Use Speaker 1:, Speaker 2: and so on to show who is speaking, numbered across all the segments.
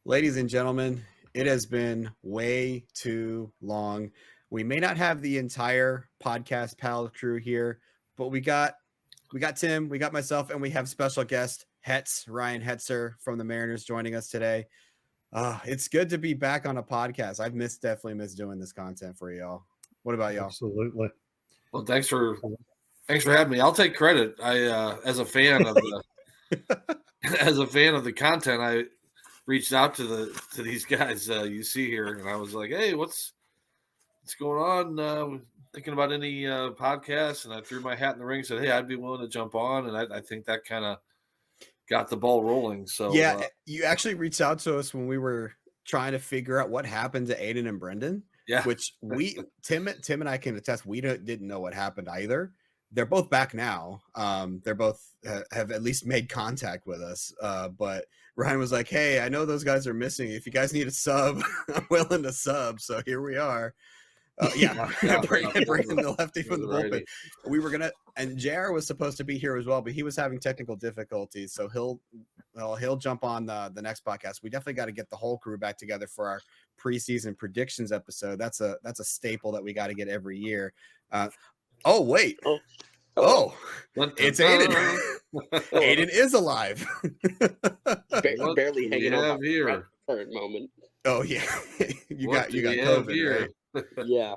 Speaker 1: Ladies and gentlemen, it has been way too long. We may not have the entire podcast pal crew here, but we got Tim, we got myself, and we have special guest Ryan Hetzer from the Mariners joining us today. It's good to be back on a podcast. Definitely missed doing this content for y'all. What about y'all?
Speaker 2: Absolutely.
Speaker 3: Well, thanks for having me. I'll take credit. I as a fan of the content, I reached out to these guys you see here, and I was like, "Hey, what's going on? Thinking about any podcasts?" And I threw my hat in the ring, and said, "Hey, I'd be willing to jump on," and I think that kind of got the ball rolling. So
Speaker 1: yeah, you actually reached out to us when we were trying to figure out what happened to Aiden and Brenden.
Speaker 3: Yeah,
Speaker 1: which Tim and I can attest. We didn't know what happened either. They're both back now. They're both have at least made contact with us. But Ryan was like, "Hey, I know those guys are missing. If you guys need a sub, I'm willing to sub." So here we are. Bringing the lefty from the bullpen. We were gonna, and JR was supposed to be here as well, but he was having technical difficulties, so he'll jump on the next podcast. We definitely got to get the whole crew back together for our preseason predictions episode. That's a staple that we got to get every year. Wait. It's Aiden. Aiden is alive.
Speaker 4: Barely hanging on
Speaker 3: here.
Speaker 4: Current moment.
Speaker 1: Oh yeah, you got COVID
Speaker 3: here?
Speaker 1: Right?
Speaker 4: Yeah.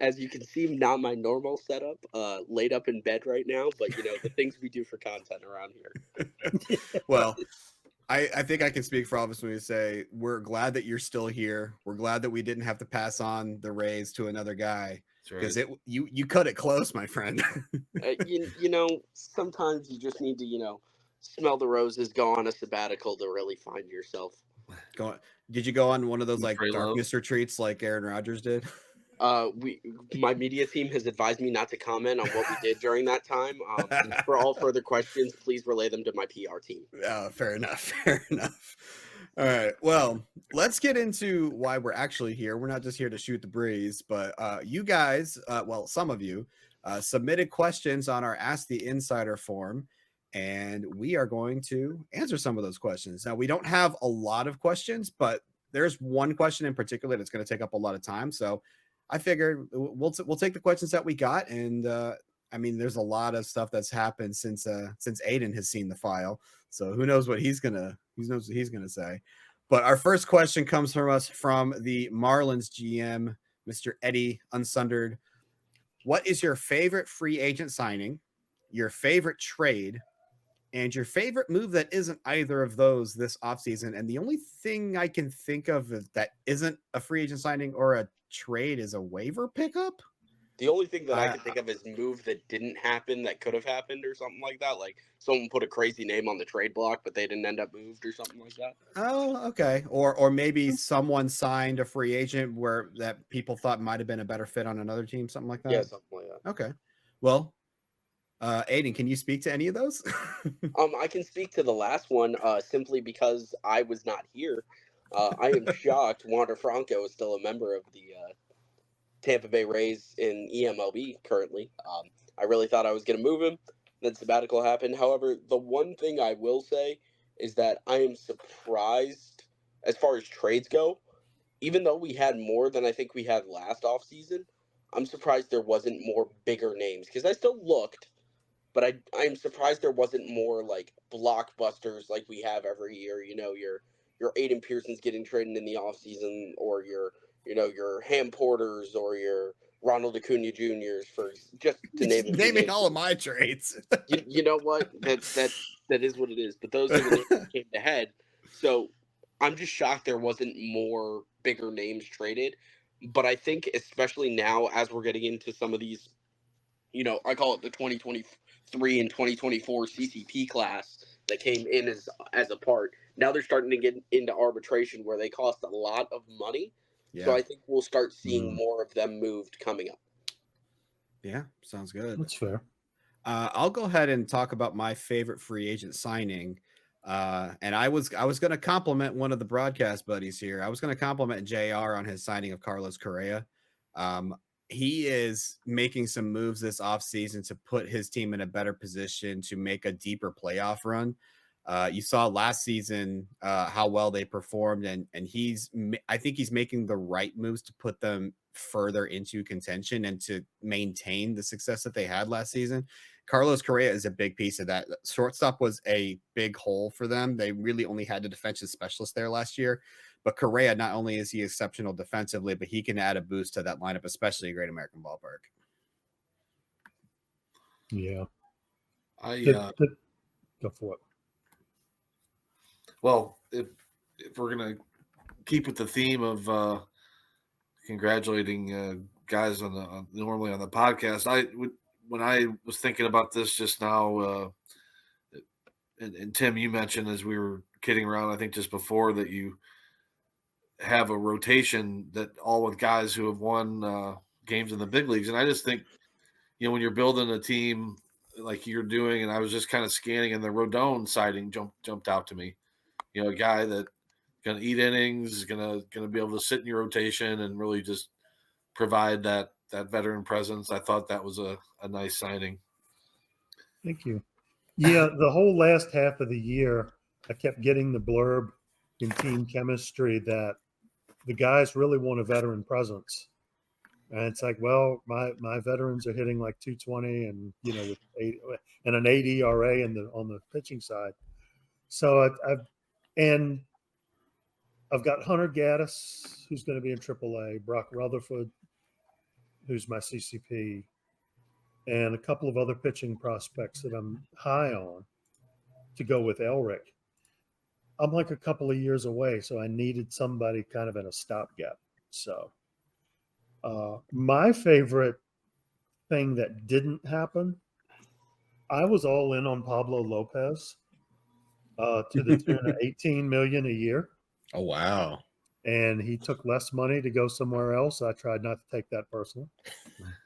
Speaker 4: As you can see, not my normal setup. Laid up in bed right now, but the things we do for content around here.
Speaker 1: Well, I think I can speak for all of us when we say we're glad that you're still here. We're glad that we didn't have to pass on the Rays to another guy because you cut it close, my friend.
Speaker 4: Sometimes you just need to smell the roses, go on a sabbatical to really find yourself.
Speaker 1: Did you go on one of those like darkness retreats like Aaron Rodgers did?
Speaker 4: My media team has advised me not to comment on what we did during that time. For all further questions, please relay them to my PR team.
Speaker 1: Fair enough. All right. Well, let's get into why we're actually here. We're not just here to shoot the breeze, but you guys, some of you, submitted questions on our Ask the Insider form, and we are going to answer some of those questions. Now, we don't have a lot of questions, but there's one question in particular that's going to take up a lot of time. So I figured we'll take the questions that we got, and there's a lot of stuff that's happened since Aiden has seen the file. So who knows what he's gonna say. But our first question comes from the Marlins GM, Mr. Eddie Unsundered. What is your favorite free agent signing, your favorite trade, and your favorite move that isn't either of those this offseason? And the only thing I can think of that isn't a free agent signing or a trade is a waiver pickup.
Speaker 4: The only thing that I can think of is move that didn't happen that could have happened or something like that. Like someone put a crazy name on the trade block, but they didn't end up moved or something like that.
Speaker 1: Oh, okay. Or maybe someone signed a free agent where that people thought might have been a better fit on another team, something like that.
Speaker 4: Yeah, something like that.
Speaker 1: Okay. Well, Aiden, can you speak to any of those?
Speaker 4: I can speak to the last one simply because I was not here. I am shocked Wander Franco is still a member of the Tampa Bay Rays in eMLB currently. I really thought I was going to move him. Then sabbatical happened. However, the one thing I will say is that I am surprised as far as trades go. Even though we had more than I think we had last offseason, I'm surprised there wasn't more bigger names. Because I still looked, but I'm surprised there wasn't more like blockbusters like we have every year. Your Aiden Pearson's getting traded in the offseason, or your Ham Porters or your Ronald Acuna Jr.'s, for just to name it.
Speaker 1: Naming all of my trades.
Speaker 4: You know what? That is what it is. But those are the names that came to head. So I'm just shocked there wasn't more bigger names traded. But I think especially now as we're getting into some of these, I call it the 2023 and 2024 CCP class that came in as a part. Now they're starting to get into arbitration where they cost a lot of money. Yeah. So I think we'll start seeing more of them moved coming up.
Speaker 1: Yeah, sounds good.
Speaker 2: That's fair.
Speaker 1: I'll go ahead and talk about my favorite free agent signing. And I was going to compliment one of the broadcast buddies here. I was going to compliment JR on his signing of Carlos Correa. He is making some moves this offseason to put his team in a better position to make a deeper playoff run. You saw last season how well they performed, and I think he's making the right moves to put them further into contention and to maintain the success that they had last season. Carlos Correa is a big piece of that. Shortstop was a big hole for them. They really only had a defensive specialist there last year. But Correa, not only is he exceptional defensively, but he can add a boost to that lineup, especially a Great American Ballpark.
Speaker 2: Yeah. Go for it.
Speaker 3: Well, if we're going to keep with the theme of congratulating guys normally on the podcast, when I was thinking about this just now, and Tim, you mentioned as we were kidding around, I think just before, that you have a rotation that all with guys who have won games in the big leagues. And I just think, when you're building a team like you're doing, and I was just kind of scanning, and the Rodon sighting jumped out to me. A guy that going to eat innings, going to be able to sit in your rotation and really just provide that veteran presence. I thought that was a nice signing.
Speaker 2: Thank you. Yeah, the whole last half of the year, I kept getting the blurb in team chemistry that the guys really want a veteran presence. And it's like, well, my veterans are hitting like 220 and, with an 8 ERA on the pitching side. So I've got Hunter Gaddis, who's going to be in AAA, Brock Rutherford, who's my CCP, and a couple of other pitching prospects that I'm high on to go with Elric. I'm like a couple of years away, so I needed somebody kind of in a stopgap. So my favorite thing that didn't happen, I was all in on Pablo Lopez to the tune of $18 million a year.
Speaker 1: Oh, wow.
Speaker 2: And he took less money to go somewhere else. I tried not to take that personally.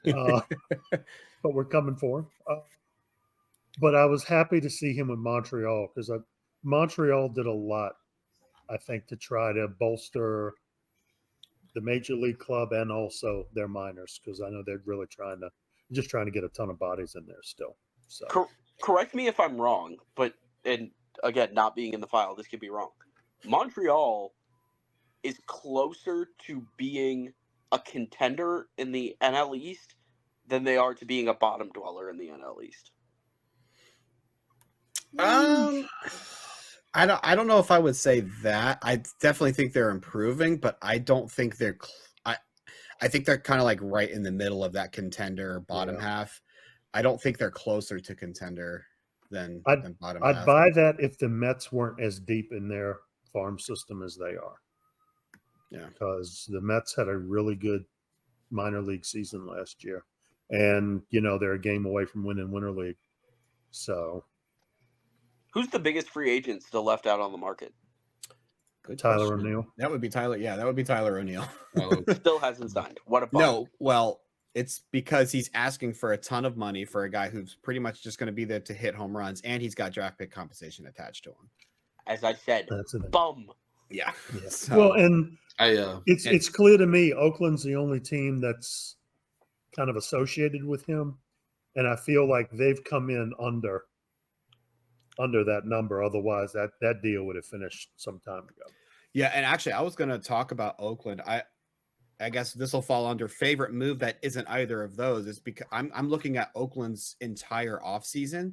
Speaker 2: But we're coming for him. But I was happy to see him in Montreal because Montreal did a lot, I think, to try to bolster the major league club and also their minors, because I know they're really trying to get a ton of bodies in there still. So
Speaker 4: correct me if I'm wrong, and again, not being in the file, this could be wrong. Montreal is closer to being a contender in the NL East than they are to being a bottom dweller in the NL East.
Speaker 1: I don't know if I would say that. I definitely think they're improving, but I don't think they're. I think they're kind of like right in the middle of that contender bottom half. I don't think they're closer to contender than bottom half.
Speaker 2: I'd buy that if the Mets weren't as deep in their farm system as they are.
Speaker 1: Yeah,
Speaker 2: because the Mets had a really good minor league season last year, and they're a game away from winning Winter League. So,
Speaker 4: who's the biggest free agent still left out on the market?
Speaker 1: Good
Speaker 2: Tyler
Speaker 1: question.
Speaker 2: O'Neill.
Speaker 1: That would be Tyler. Yeah, that would be Tyler O'Neill.
Speaker 4: Still hasn't signed. What a bummer.
Speaker 1: No, well, it's because he's asking for a ton of money for a guy who's pretty much just going to be there to hit home runs, and he's got draft pick compensation attached to him.
Speaker 4: As I said, bum.
Speaker 1: Yeah.
Speaker 2: So, well, and it's clear to me Oakland's the only team that's kind of associated with him, and I feel like they've come in under that number. Otherwise, that deal would have finished some time ago.
Speaker 1: Yeah, and actually, I was going to talk about Oakland. I guess this will fall under favorite move that isn't either of those. Is because I'm looking at Oakland's entire offseason.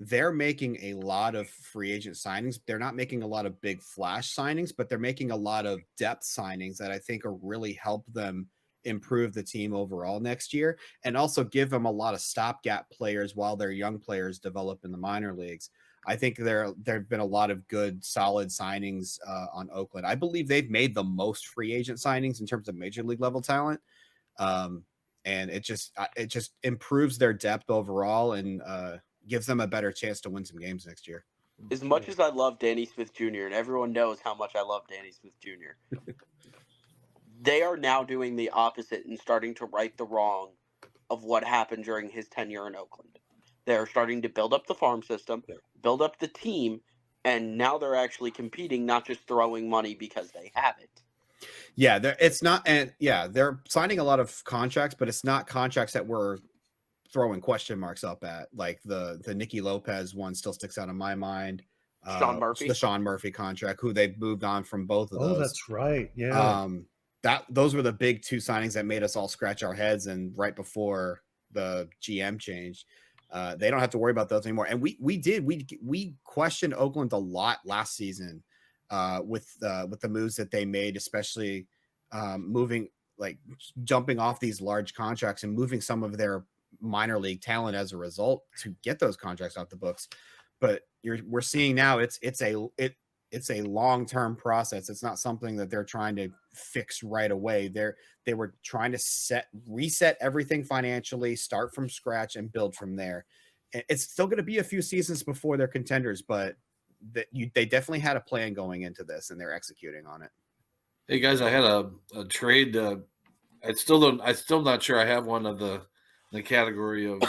Speaker 1: They're making a lot of free agent signings. They're not making a lot of big flash signings, but they're making a lot of depth signings that I think will really help them improve the team overall next year, and also give them a lot of stopgap players while their young players develop in the minor leagues. I think there have been a lot of good, solid signings on Oakland. I believe they've made the most free agent signings in terms of major league level talent, and it just improves their depth overall and gives them a better chance to win some games next year.
Speaker 4: As much as I love Danny Smith Jr., and everyone knows how much I love Danny Smith Jr., they are now doing the opposite and starting to right the wrong of what happened during his tenure in Oakland. They're starting to build up the farm system, build up the team, and now they're actually competing, not just throwing money because they have it.
Speaker 1: Yeah, they're signing a lot of contracts, but it's not contracts that we're throwing question marks up at. Like the Nicky Lopez one still sticks out in my mind.
Speaker 4: Sean Murphy.
Speaker 1: the Sean Murphy contract, who they moved on from both of
Speaker 2: Oh,
Speaker 1: those.
Speaker 2: that's right. Yeah.
Speaker 1: Those were the big two signings that made us all scratch our heads. And right before the GM changed, they don't have to worry about those anymore. And we questioned Oakland a lot last season with the moves that they made, especially jumping off these large contracts and moving some of their minor league talent as a result to get those contracts off the books. But we're seeing now it's a long-term process. It's not something that they're trying to fix right away. They were trying to reset everything financially, start from scratch, and build from there. It's still going to be a few seasons before they're contenders, but they definitely had a plan going into this, and they're executing on it.
Speaker 3: Hey guys, I had a trade. I'm still not sure I have one of the category of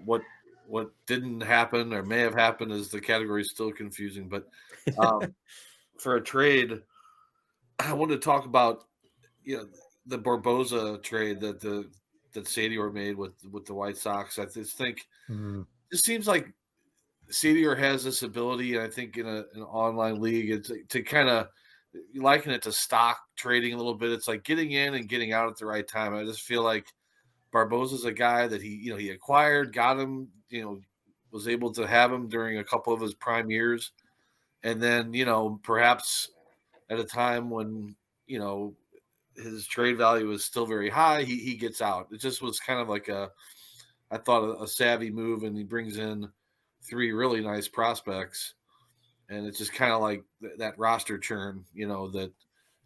Speaker 3: what didn't happen or may have happened, as the category is still confusing. But for a trade, I wanted to talk about the Barbosa trade that Sadior made with the White Sox. I just think it seems like Sadior has this ability, and I think in an online league, it's to kind of liken it to stock trading a little bit. It's like getting in and getting out at the right time. I just feel like Barbosa's a guy that he acquired, got him, was able to have him during a couple of his prime years. And then, perhaps at a time when, his trade value is still very high, he gets out. It just was kind of like I thought a savvy move, and he brings in 3 really nice prospects. And it's just kind of like that roster churn, that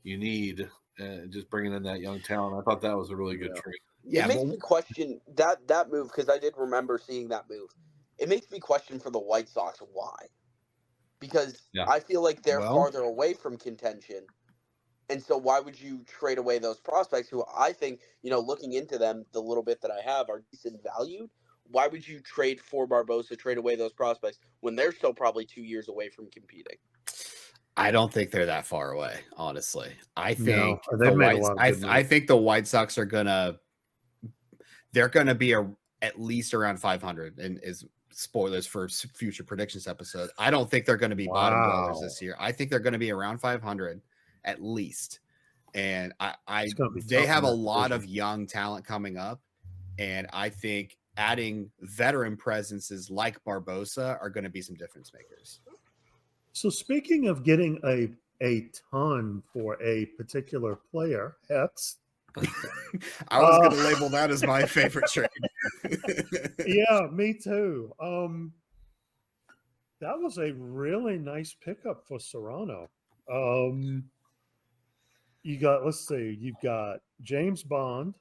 Speaker 3: you need, and just bringing in that young talent. I thought that was a really good trade.
Speaker 4: It makes me question that move, because I did remember seeing that move. It makes me question for the White Sox why. Because I feel like they're farther away from contention. And so why would you trade away those prospects who I think, looking into them, the little bit that I have, are decent valued? Why would you trade for Barbosa, trade away those prospects when they're still probably 2 years away from competing?
Speaker 1: I don't think they're that far away, honestly. I think
Speaker 2: I
Speaker 1: think the White Sox are gonna be at least around 500, and is spoilers for future predictions episode. I don't think they're going to be bottom dwellers this year. I think they're going to be around 500 at least. And they have a lot of young talent coming up, and I think adding veteran presences like Barbosa are going to be some difference makers.
Speaker 2: So speaking of getting a ton for a particular player, Hetz.
Speaker 1: I was going to label that as my favorite trade.
Speaker 2: Yeah, me too. That was a really nice pickup for Serrano. You've got James Bond,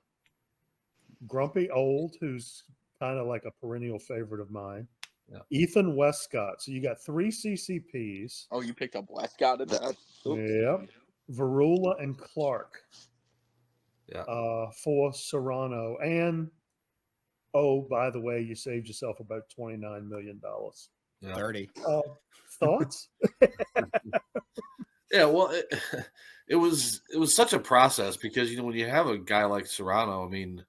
Speaker 2: Grumpy Old, who's kind of like a perennial favorite of mine. Yeah. Ethan Westcott. So you got 3 CCPs.
Speaker 4: Oh, you picked up Westcott at that?
Speaker 2: Yep. Varula and Clark. Yeah. For Serrano. And by the way, you saved yourself about $29 million.
Speaker 1: Yeah. 30.
Speaker 2: Thoughts?
Speaker 3: Yeah, well, it was such a process, because when you have a guy like Serrano, I mean,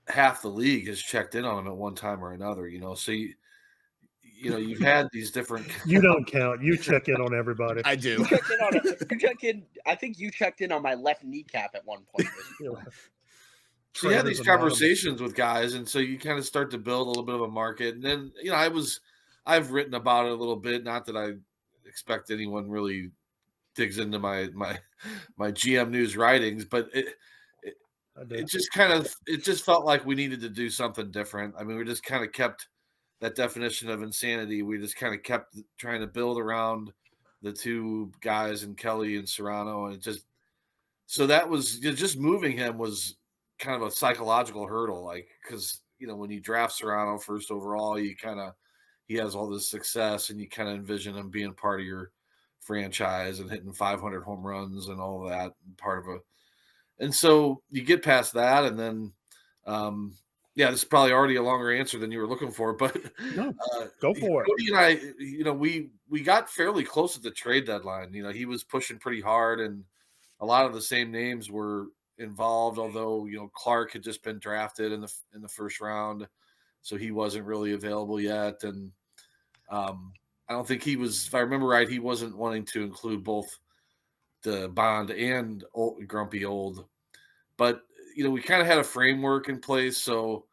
Speaker 3: half the league has checked in on him at one time or another. So you've had these different.
Speaker 2: You don't count. You check in on everybody.
Speaker 1: I do.
Speaker 4: You checked in on it. You checked in. I think you checked in on my left kneecap at one point.
Speaker 3: So you had these conversations with guys, and so you kind of start to build a little bit of a market. And then I've written about it a little bit. Not that I expect anyone really digs into my GM news writings, but it just felt like we needed to do something different. I mean, we just kind of kept that definition of insanity. We just kind of kept trying to build around the 2 guys, and Kelly and Serrano, and so that was just moving him was kind of a psychological hurdle, like, because when you draft Serrano first overall, he has all this success, and you kind of envision him being part of your franchise and hitting 500 home runs and all of that, and so you get past that, and then this is probably already a longer answer than you were looking for, but
Speaker 2: no, go for it.
Speaker 3: Cody and I, we got fairly close at the trade deadline. He was pushing pretty hard, and a lot of the same names were involved, although Clark had just been drafted in the first round, so he wasn't really available yet. And I don't think he was, if I remember right, he wasn't wanting to include both the Bond and Grumpy Old. But, we kind of had a framework in place. So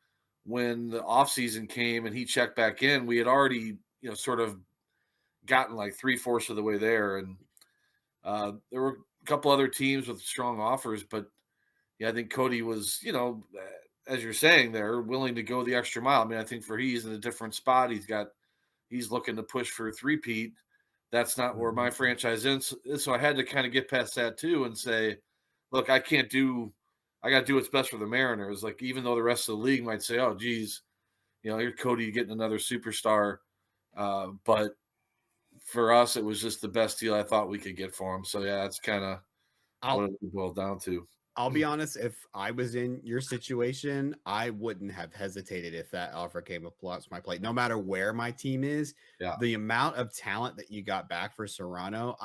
Speaker 3: when the offseason came and he checked back in, we had already, sort of gotten like 3/4 of the way there. And there were a couple other teams with strong offers. But, yeah, I think Cody was, as you're saying, they're willing to go the extra mile. I mean, I think he's in a different spot. He's looking to push for a three-peat. That's not where my franchise is. So I had to kind of get past that too and say, look, I got to do what's best for the Mariners. Like, even though the rest of the league might say, oh, geez, you're Cody getting another superstar. But for us, it was just the best deal I thought we could get for him. So, yeah, that's kind of what it boiled down to.
Speaker 1: I'll be honest, if I was in your situation, I wouldn't have hesitated if that offer came across my plate, no matter where my team is.
Speaker 3: Yeah.
Speaker 1: The amount of talent that you got back for Serrano,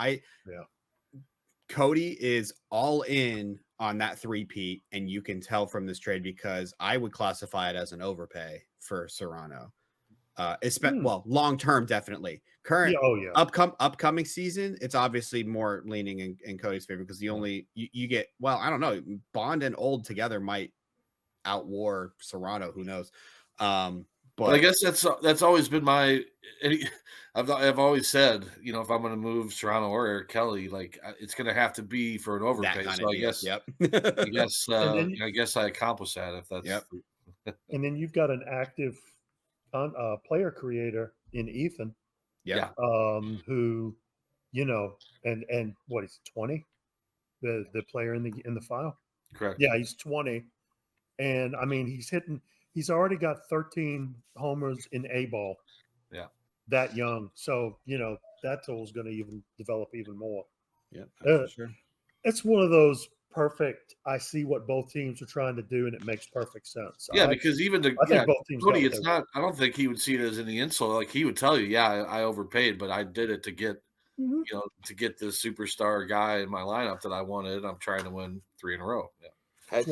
Speaker 1: Cody is all in on that three-peat, and you can tell from this trade because I would classify it as an overpay for Serrano. Well, long term, definitely. Current, upcoming season, it's obviously more leaning in Cody's favor because the only you get. Well, I don't know. Bond and Old together might outwar Serrano. Who knows? But
Speaker 3: I guess that's always been I've always said, if I'm going to move Serrano or Eric Kelly, like it's going to have to be for an overpay. So I guess, I guess I accomplished that if that's.
Speaker 2: And then you've got an active player creator in Ethan, who, and what, he's 20, the player in the file.
Speaker 3: Correct.
Speaker 2: Yeah, he's 20, and I mean he's already got 13 homers in A ball.
Speaker 3: Yeah,
Speaker 2: that young. So that tool is going to even develop even more.
Speaker 1: Yeah, for sure.
Speaker 2: It's one of those perfect. I see what both teams are trying to do, and it makes perfect sense.
Speaker 3: Yeah, because even
Speaker 2: I think both teams.
Speaker 3: Cody, it's not. I don't think he would see it as any insult. Like he would tell you, "Yeah, I overpaid, but I did it to get, to get this superstar guy in my lineup that I wanted. I'm trying to win 3 in a row." Yeah.
Speaker 4: I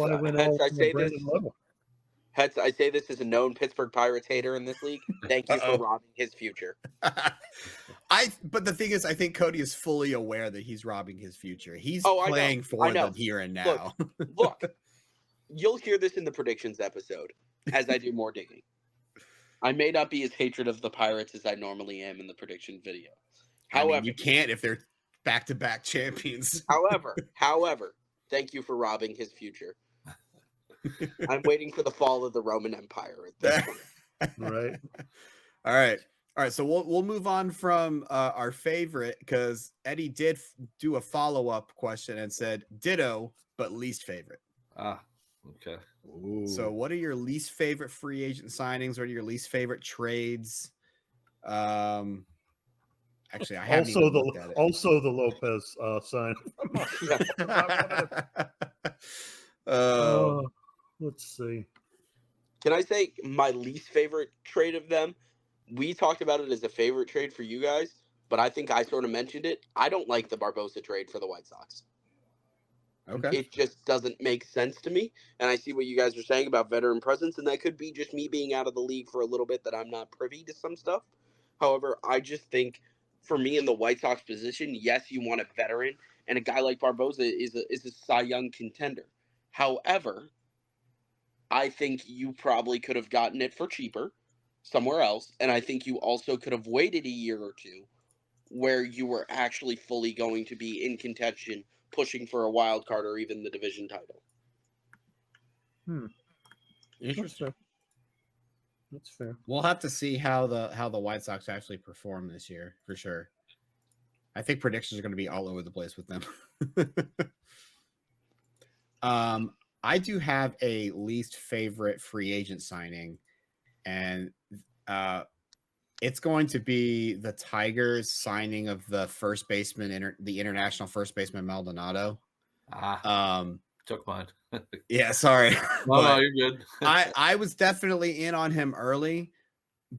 Speaker 4: say this as a known Pittsburgh Pirates hater in this league. Thank you for robbing his future.
Speaker 1: But the thing is, I think Cody is fully aware that he's robbing his future. He's playing for them here and now.
Speaker 4: Look, you'll hear this in the predictions episode as I do more digging. I may not be as hatred of the Pirates as I normally am in the prediction video. However,
Speaker 1: you can't if they're back-to-back champions.
Speaker 4: However, thank you for robbing his future. I'm waiting for the fall of the Roman Empire at this point.
Speaker 2: Right.
Speaker 1: All right. So we'll move on from our favorite because Eddie did do a follow-up question and said ditto, but least favorite.
Speaker 3: Okay.
Speaker 1: Ooh. So what are your least favorite free agent signings? What are your least favorite trades? Actually, I haven't even looked at it.
Speaker 2: Also the Lopez sign. Let's see.
Speaker 4: Can I say my least favorite trade of them? We talked about it as a favorite trade for you guys, but I think I sort of mentioned it. I don't like the Barbosa trade for the White Sox.
Speaker 1: Okay.
Speaker 4: It just doesn't make sense to me. And I see what you guys are saying about veteran presence, and that could be just me being out of the league for a little bit that I'm not privy to some stuff. However, I just think for me in the White Sox position, yes, you want a veteran, and a guy like Barbosa is a Cy Young contender. However, I think you probably could have gotten it for cheaper somewhere else, and I think you also could have waited a year or two where you were actually fully going to be in contention, pushing for a wild card or even the division title.
Speaker 1: Interesting.
Speaker 2: That's fair.
Speaker 1: We'll have to see how the White Sox actually perform this year for sure. I think predictions are going to be all over the place with them. I do have a least favorite free agent signing, and it's going to be the Tigers signing of the first baseman, the international first baseman Maldonado.
Speaker 3: Took mine.
Speaker 1: Yeah, sorry.
Speaker 3: No, you're good.
Speaker 1: I was definitely in on him early,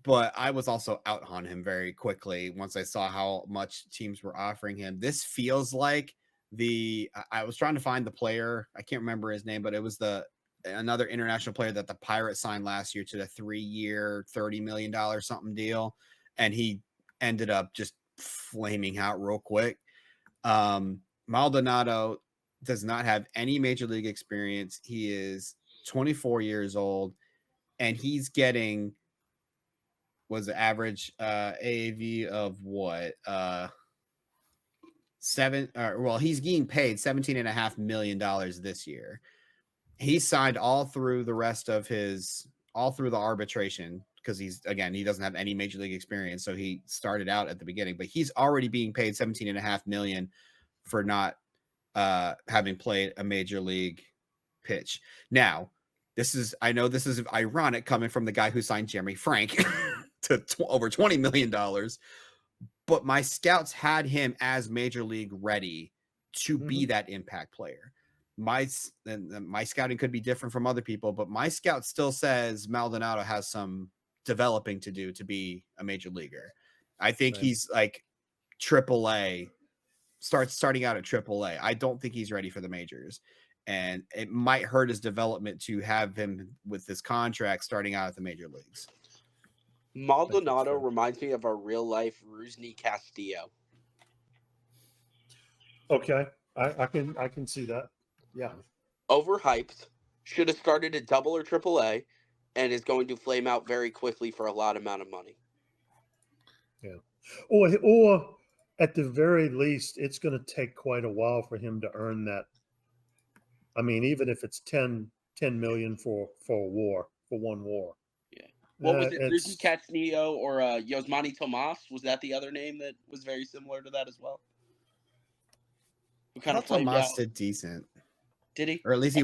Speaker 1: but I was also out on him very quickly once I saw how much teams were offering him. This feels like I was trying to find the player. I can't remember his name, but it was another international player that the Pirates signed last year to the 3-year, $30 million something deal. And he ended up just flaming out real quick. Maldonado does not have any major league experience. He is 24 years old, and he's getting was the average AAV of what? He's getting paid $17.5 million this year. He signed all through the arbitration because he doesn't have any major league experience. So he started out at the beginning, but he's already being paid $17.5 million for not having played a major league pitch. Now, I know this is ironic coming from the guy who signed Jeremy Frank to over $20 million, but my scouts had him as major league ready to be that impact player. My scouting could be different from other people, but my scout still says Maldonado has some developing to do to be a major leaguer. I think he's like AAA, starting out at AAA. I don't think he's ready for the majors, and it might hurt his development to have him with this contract starting out at the major leagues.
Speaker 4: Maldonado reminds me of our real life Rusney Castillo.
Speaker 2: Okay, I can see that. Yeah.
Speaker 4: Overhyped, should have started at double or AAA, and is going to flame out very quickly for a lot amount of money.
Speaker 2: Yeah. Or at the very least, it's going to take quite a while for him to earn that. I mean, even if it's 10 million for one war.
Speaker 4: Yeah. What was it? Rusney Castillo or Yosmani Tomas? Was that the other name that was very similar to that as well? Who kind of flamed
Speaker 1: Tomas
Speaker 4: out?
Speaker 1: did decent.
Speaker 4: Did he?
Speaker 1: Or at least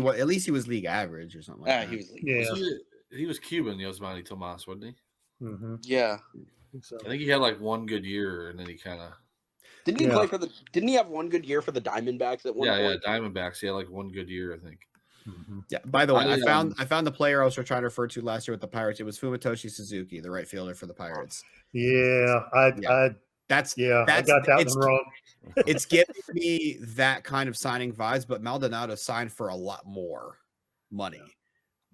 Speaker 1: he was league average or something like that.
Speaker 4: He was league.
Speaker 2: Yeah.
Speaker 3: He was Cuban, Yosmani Tomas, wasn't he?
Speaker 2: Mm-hmm.
Speaker 4: Yeah.
Speaker 3: I think he had like one good year, and then he kind of
Speaker 4: didn't he play for the? Didn't he have one good year for the Diamondbacks at one point?
Speaker 3: Yeah, Diamondbacks. He had like one good year, I think.
Speaker 2: Mm-hmm.
Speaker 1: Yeah. By the way, I found the player I was trying to refer to last year with the Pirates. It was Fumitoshi Suzuki, the right fielder for the Pirates.
Speaker 2: Yeah, I got that one wrong.
Speaker 1: It's giving me that kind of signing vibes, but Maldonado signed for a lot more money.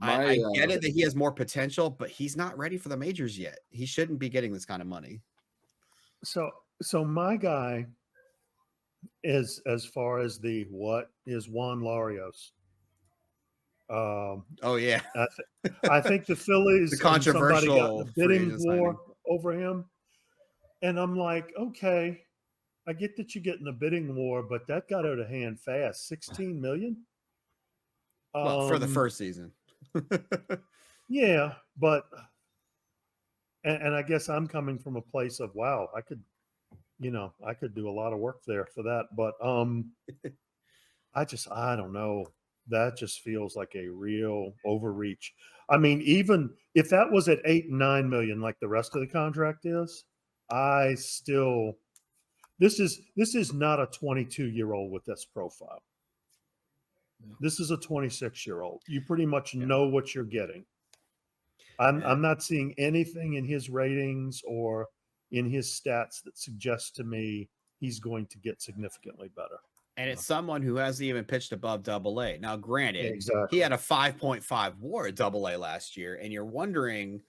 Speaker 1: I get it that he has more potential, but he's not ready for the majors yet. He shouldn't be getting this kind of money.
Speaker 2: So my guy is, as far as is Juan Larios.
Speaker 1: Oh yeah,
Speaker 2: I think the Phillies
Speaker 1: the controversial
Speaker 2: got a bidding war over him, and I'm like, okay, I get that you're getting a bidding war, but that got out of hand fast. 16 million.
Speaker 1: Well, for the first season.
Speaker 2: Yeah, but and I guess I'm coming from a place of, wow, I could do a lot of work there for that, but I don't know. That just feels like a real overreach. I mean, even if that was at 8 and 9 million, like the rest of the contract is, this is not a 22-year-old with this profile. This is a 26-year-old. You pretty much know what you're getting. I'm not seeing anything in his ratings or in his stats that suggests to me he's going to get significantly better.
Speaker 1: And it's someone who hasn't even pitched above AA. Now, granted,
Speaker 2: exactly.
Speaker 1: He had a 5.5 WAR at AA last year, and you're wondering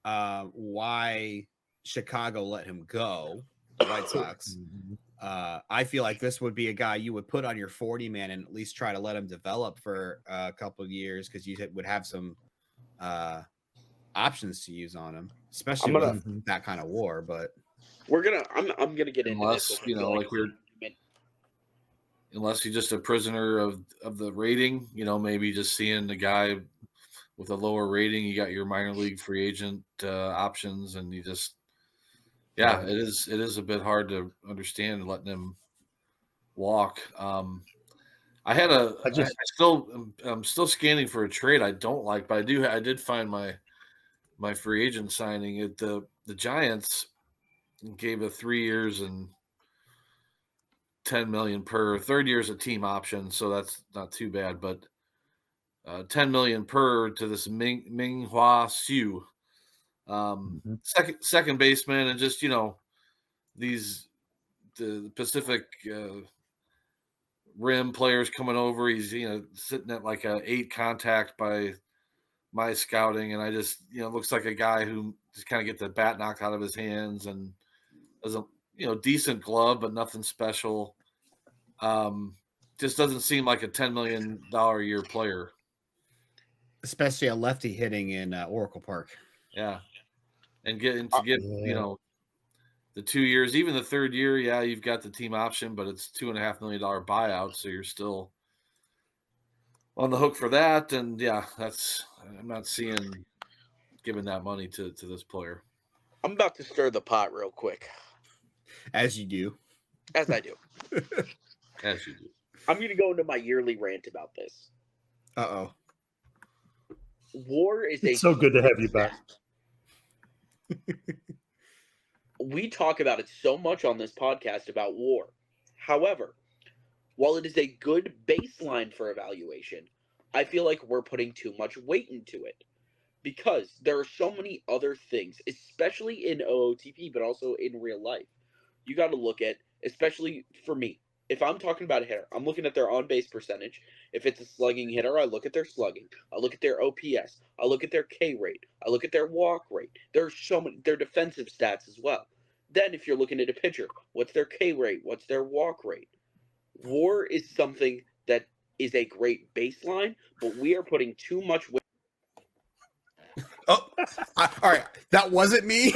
Speaker 1: why Chicago let him go, the White Sox. I feel like this would be a guy you would put on your 40-man and at least try to let him develop for a couple of years because you would have some options to use on him, especially with that kind of WAR. But
Speaker 4: I'm gonna get into this.
Speaker 3: Unless you're just a prisoner of the rating, maybe just seeing the guy with a lower rating, you got your minor league free agent options, and you just, it is a bit hard to understand letting him walk. I'm still scanning for a trade I don't like, but I did find my free agent signing at the Giants gave a 3 years and $10 million per. Third year is a team option, so that's not too bad. But $10 million per to this Minghua Hsu, second baseman, and just the Pacific Rim players coming over. He's sitting at like a 8 contact by my scouting, and I just looks like a guy who just kind of get the bat knocked out of his hands, and as a decent glove, but nothing special. Just doesn't seem like a $10 million a year player,
Speaker 1: especially a lefty hitting in Oracle Park.
Speaker 3: Yeah, and the 2 years, even the third year, yeah, you've got the team option, but it's $2.5 million buyout, so you're still on the hook for that. And yeah, I'm not seeing giving that money to this player.
Speaker 4: I'm about to stir the pot real quick.
Speaker 1: As you do.
Speaker 4: As I do.
Speaker 3: As you do.
Speaker 4: I'm going to go into my yearly rant about this.
Speaker 1: Uh-oh.
Speaker 4: WAR is
Speaker 2: It's so good to have you back.
Speaker 4: We talk about it so much on this podcast about WAR. However, while it is a good baseline for evaluation, I feel like we're putting too much weight into it. Because there are so many other things, especially in OOTP, but also in real life. You got to look at, especially for me, if I'm talking about a hitter, I'm looking at their on-base percentage. If it's a slugging hitter, I look at their slugging. I look at their OPS. I look at their K rate. I look at their walk rate. There are so many, their defensive stats as well. Then if you're looking at a pitcher, what's their K rate? What's their walk rate? WAR is something that is a great baseline, but we are putting too much weight.
Speaker 1: Oh, all right. That wasn't me.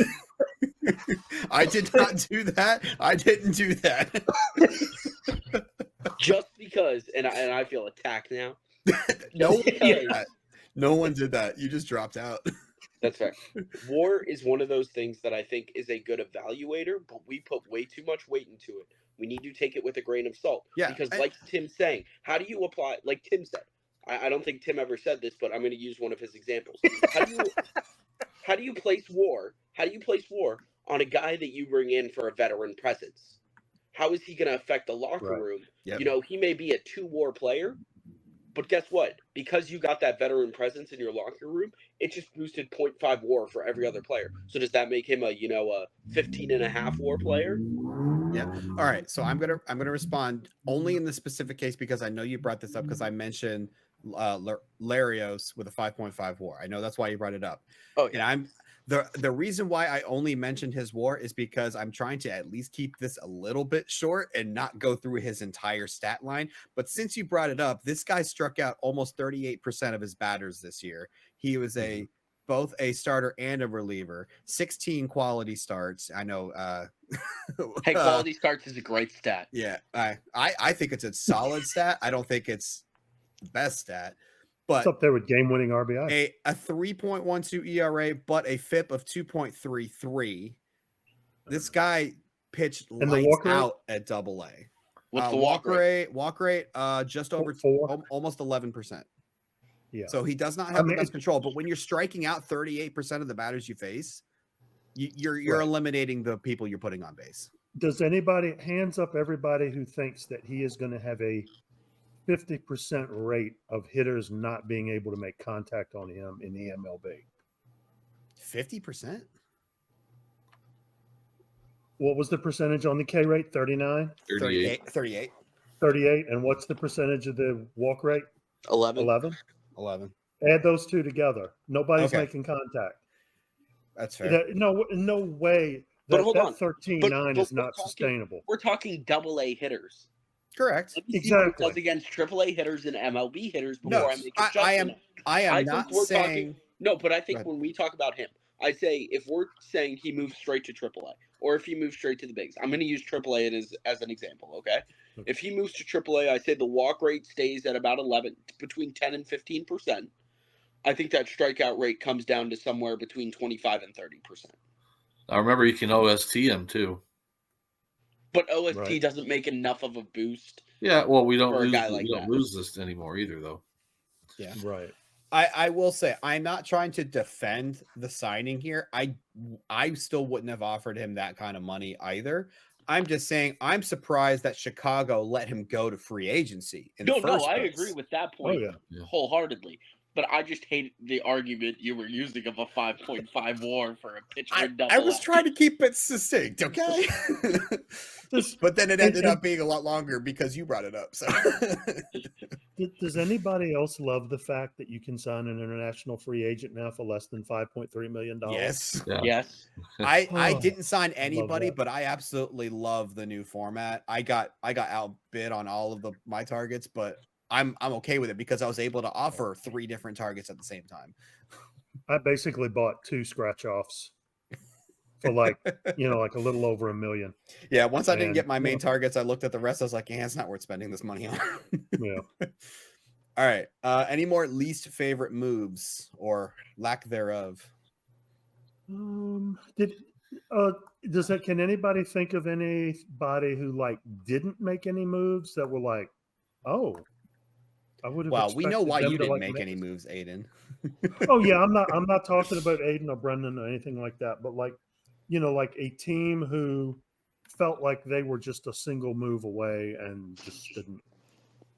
Speaker 1: I did not do that. I didn't do that.
Speaker 4: Just because, and I feel attacked now.
Speaker 1: No one did that. No one did that. You just dropped out.
Speaker 4: That's fair. WAR is one of those things that I think is a good evaluator, but we put way too much weight into it. We need to take it with a grain of salt.
Speaker 1: Yeah,
Speaker 4: because like Tim's saying, how do you apply, like Tim said, I don't think Tim ever said this, but I'm going to use one of his examples. How do you place WAR? How do you place WAR on a guy that you bring in for a veteran presence? How is he going to affect the locker room?
Speaker 1: Yep.
Speaker 4: He may be a 2 WAR player, but guess what? Because you got that veteran presence in your locker room, it just boosted 0.5 WAR for every other player. So does that make him a 15.5 WAR player?
Speaker 1: Yeah. All right. So I'm gonna respond only in the specific case because I know you brought this up because I mentioned Larios with a 5.5 WAR. I know that's why you brought it up.
Speaker 4: Oh, yeah.
Speaker 1: And the reason why I only mentioned his WAR is because I'm trying to at least keep this a little bit short and not go through his entire stat line. But since you brought it up, this guy struck out almost 38% of his batters this year. He was both a starter and a reliever, 16 quality starts. I know.
Speaker 4: Hey, quality starts is a great stat.
Speaker 1: Yeah, I think it's a solid stat. I don't think it's the best stat, but
Speaker 2: it's up there with game-winning RBI.
Speaker 1: A 3.12 ERA, but a FIP of 2.33. This guy pitched lights out at Double-A.
Speaker 4: What's the
Speaker 1: walk rate? Walk rate, just over
Speaker 2: 4.
Speaker 1: Almost 11%.
Speaker 2: Yeah.
Speaker 1: So he does not have the best control. But when you're striking out 38% of the batters you face, you're eliminating the people you're putting on base.
Speaker 2: Does anybody, hands up everybody who thinks that he is going to have a 50% rate of hitters not being able to make contact on him in the eMLB?
Speaker 1: 50%?
Speaker 2: What was the percentage on the K rate? 39?
Speaker 1: 38.
Speaker 2: 38. And what's the percentage of the walk rate?
Speaker 4: 11.
Speaker 1: 11.
Speaker 2: Add those two together. Nobody's making contact.
Speaker 1: That's fair.
Speaker 2: No way.
Speaker 4: But hold on.
Speaker 2: 13.9 is not sustainable.
Speaker 4: We're talking Double-A hitters.
Speaker 1: Correct.
Speaker 4: Let me see what it does against AAA hitters and MLB hitters before I make a judgment.
Speaker 1: I am not saying
Speaker 4: no, but I think when we talk about him, I say if we're saying he moves straight to AAA or if he moves straight to the bigs, I'm going to use AAA as an example. Okay, if he moves to AAA, I say the walk rate stays at about 11, between 10 and 15%. I think that strikeout rate comes down to somewhere between 25 and 30%.
Speaker 3: I remember you can OST him too.
Speaker 4: But OST doesn't make enough of a boost.
Speaker 3: Yeah, well, we don't
Speaker 4: lose
Speaker 3: this anymore either, though.
Speaker 1: Yeah,
Speaker 2: right.
Speaker 1: I will say I'm not trying to defend the signing here. I still wouldn't have offered him that kind of money either. I'm just saying I'm surprised that Chicago let him go to free agency.
Speaker 4: No, I agree with that point wholeheartedly. But I just hate the argument you were using of a 5.5 WAR for a pitcher in
Speaker 1: I
Speaker 4: Double
Speaker 1: was
Speaker 4: A.
Speaker 1: trying to keep it succinct, okay? But then it ended up being a lot longer because you brought it up. So,
Speaker 2: Does anybody else love the fact that you can sign an international free agent now for less than $5.3 million?
Speaker 1: yes.
Speaker 3: Yeah.
Speaker 4: Yes.
Speaker 1: I didn't sign anybody,
Speaker 2: that.
Speaker 1: but I absolutely love the new format. I got outbid on all of my targets, but I'm okay with it because I was able to offer 3 different targets at the same time.
Speaker 2: I basically bought 2 scratch offs for like a little over $1 million.
Speaker 1: Yeah, once I didn't
Speaker 2: And,
Speaker 1: get my main targets, I looked at the rest. I was like, yeah, it's not worth spending this money on.
Speaker 2: Yeah.
Speaker 1: All right. Any more least favorite moves or lack thereof?
Speaker 2: Can anybody think of anybody who like didn't make any moves that were like, oh, I would have.
Speaker 1: Well, we know why
Speaker 2: them
Speaker 1: you
Speaker 2: to,
Speaker 1: didn't
Speaker 2: like,
Speaker 1: make any moves, Aiden.
Speaker 2: Oh yeah, I'm not talking about Aiden or Brenden or anything like that, but like, like a team who felt like they were just a single move away and just didn't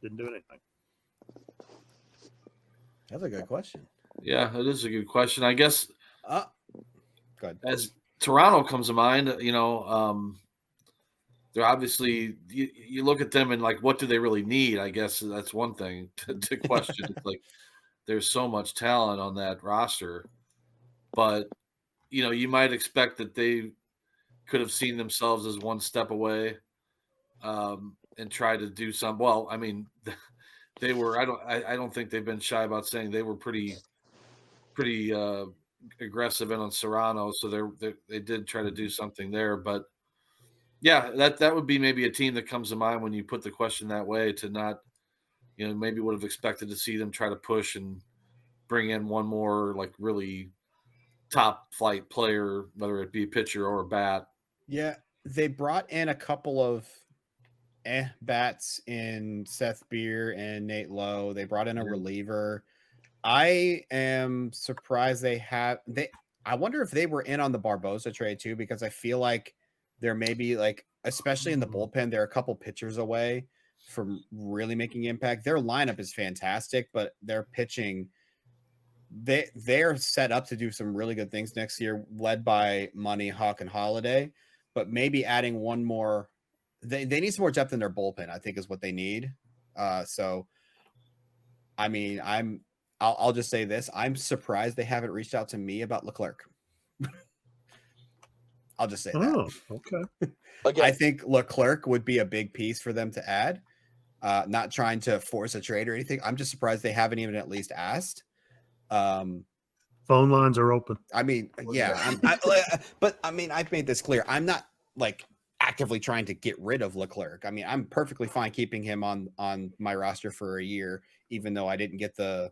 Speaker 2: do anything.
Speaker 1: That's a good question.
Speaker 3: Yeah, it is a good question. I guess
Speaker 1: Go ahead.
Speaker 3: as Toronto comes to mind, they're obviously you look at them and like, what do they really need? I guess that's one thing to question. It's like there's so much talent on that roster, but you might expect that they could have seen themselves as one step away and try to do some. Well, I mean, they were. I don't think they've been shy about saying they were pretty aggressive in on Serrano, so they did try to do something there. But yeah, that would be maybe a team that comes to mind when you put the question that way. To not, maybe would have expected to see them try to push and bring in one more like really top flight player, whether it be a pitcher or a bat.
Speaker 1: Yeah, they brought in a couple of bats in Seth Beer and Nate Lowe. They brought in a reliever. I am surprised I wonder if they were in on the Barbosa trade too, because I feel like there may be like, especially in the bullpen, they're a couple pitchers away from really making impact. Their lineup is fantastic, but their pitching, they're set up to do some really good things next year, led by Money, Hawk, and Holiday. But maybe adding one more, they need some more depth in their bullpen, I think is what they need. So, I mean, I'll just say this. I'm surprised they haven't reached out to me about Leclerc. I'll just say that.
Speaker 2: Oh, okay.
Speaker 4: Again,
Speaker 1: I think Leclerc would be a big piece for them to add. Not trying to force a trade or anything. I'm just surprised they haven't even at least asked.
Speaker 2: Phone lines are open.
Speaker 1: I mean, yeah, but I mean, I've made this clear. I'm not like actively trying to get rid of Leclerc. I mean, I'm perfectly fine keeping him on my roster for a year, even though I didn't get the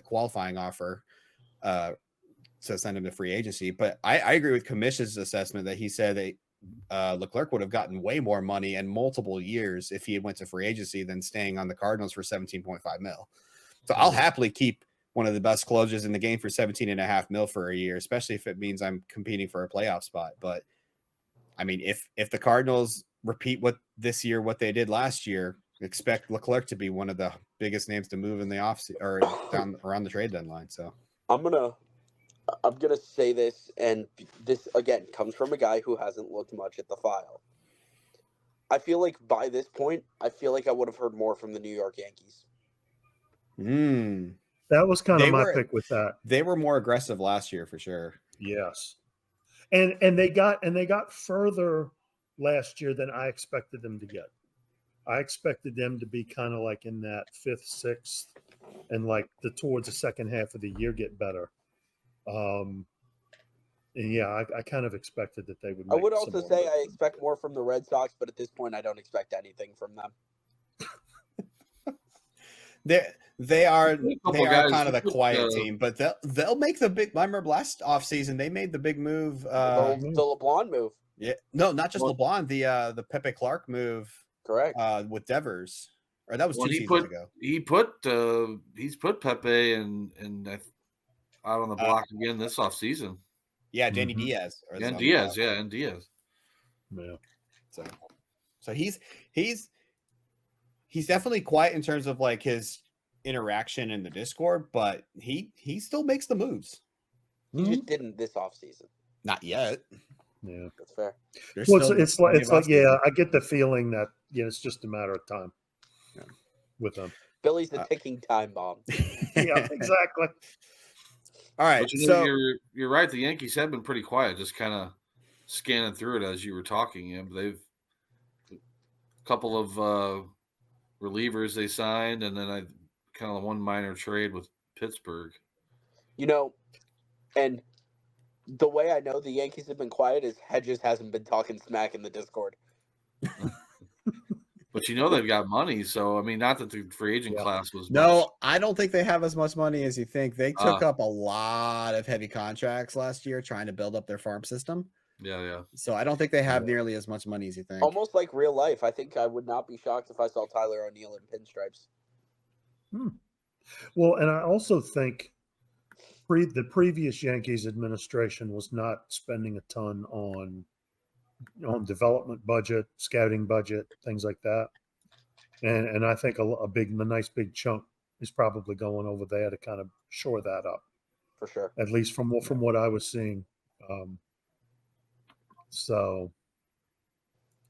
Speaker 1: qualifying offer to send him to free agency. But I agree with Comish's assessment that he said that Leclerc would have gotten way more money and multiple years if he had went to free agency than staying on the Cardinals for 17.5 mil. So I'll happily keep one of the best closers in the game for 17.5 mil for a year, especially if it means I'm competing for a playoff spot. But I mean, if the Cardinals repeat what they did last year, expect Leclerc to be one of the biggest names to move in the offseason or down around the trade deadline. So
Speaker 4: I'm gonna say this, and this again comes from a guy who hasn't looked much at the file. I feel like by this point, I would have heard more from the New York Yankees.
Speaker 2: That was kind of my pick with that.
Speaker 1: They were more aggressive last year for sure.
Speaker 2: Yes. And they got further last year than I expected them to get. I expected them to be kind of like in that 5th, 6th, and like towards the second half of the year get better. And yeah, I kind of expected that they would.
Speaker 4: I would also say I expect more from the Red Sox, but at this point, I don't expect anything from them.
Speaker 1: They are kind of the quiet team, but they'll make the big. I remember last offseason they made the big move.
Speaker 4: The LeBlanc move.
Speaker 1: Yeah, no, not just LeBlanc. The Pepe Clark move.
Speaker 4: Correct.
Speaker 1: With Devers, or that was 2 seasons ago.
Speaker 3: He's put Pepe and out on the block again this offseason.
Speaker 1: Yeah, Danny Diaz.
Speaker 3: And Diaz.
Speaker 2: Yeah.
Speaker 1: So he's definitely quiet in terms of like his interaction in the Discord, but he still makes the moves.
Speaker 4: He just didn't this offseason.
Speaker 1: Not yet.
Speaker 2: Yeah.
Speaker 4: That's fair.
Speaker 1: There's
Speaker 2: Well,
Speaker 1: still
Speaker 2: it's
Speaker 1: plenty
Speaker 2: like
Speaker 1: of
Speaker 2: yeah,
Speaker 1: offseason.
Speaker 2: I get the feeling that it's just a matter of time.
Speaker 1: Yeah.
Speaker 2: With them.
Speaker 4: Billy's the ticking time bomb.
Speaker 2: Yeah, exactly.
Speaker 1: All right,
Speaker 3: But you know,
Speaker 1: so
Speaker 3: you're right. The Yankees have been pretty quiet, just kind of scanning through it as you were talking. They've a couple of relievers they signed, and then I kind of one minor trade with Pittsburgh.
Speaker 4: You know, and the way I know the Yankees have been quiet is Hedges hasn't been talking smack in the Discord.
Speaker 3: But you know they've got money, so I mean, not that the free agent class was much.
Speaker 1: I don't think they have as much money as you think. They took up a lot of heavy contracts last year trying to build up their farm system.
Speaker 3: Yeah.
Speaker 1: So I don't think they have nearly as much money as you think.
Speaker 4: Almost like real life. I think I would not be shocked if I saw Tyler O'Neill in pinstripes.
Speaker 2: Well, and I also think the previous Yankees administration was not spending a ton on development budget, scouting budget, things like that. And I think a nice big chunk is probably going over there to kind of shore that up.
Speaker 4: For sure.
Speaker 2: At least from what I was seeing. So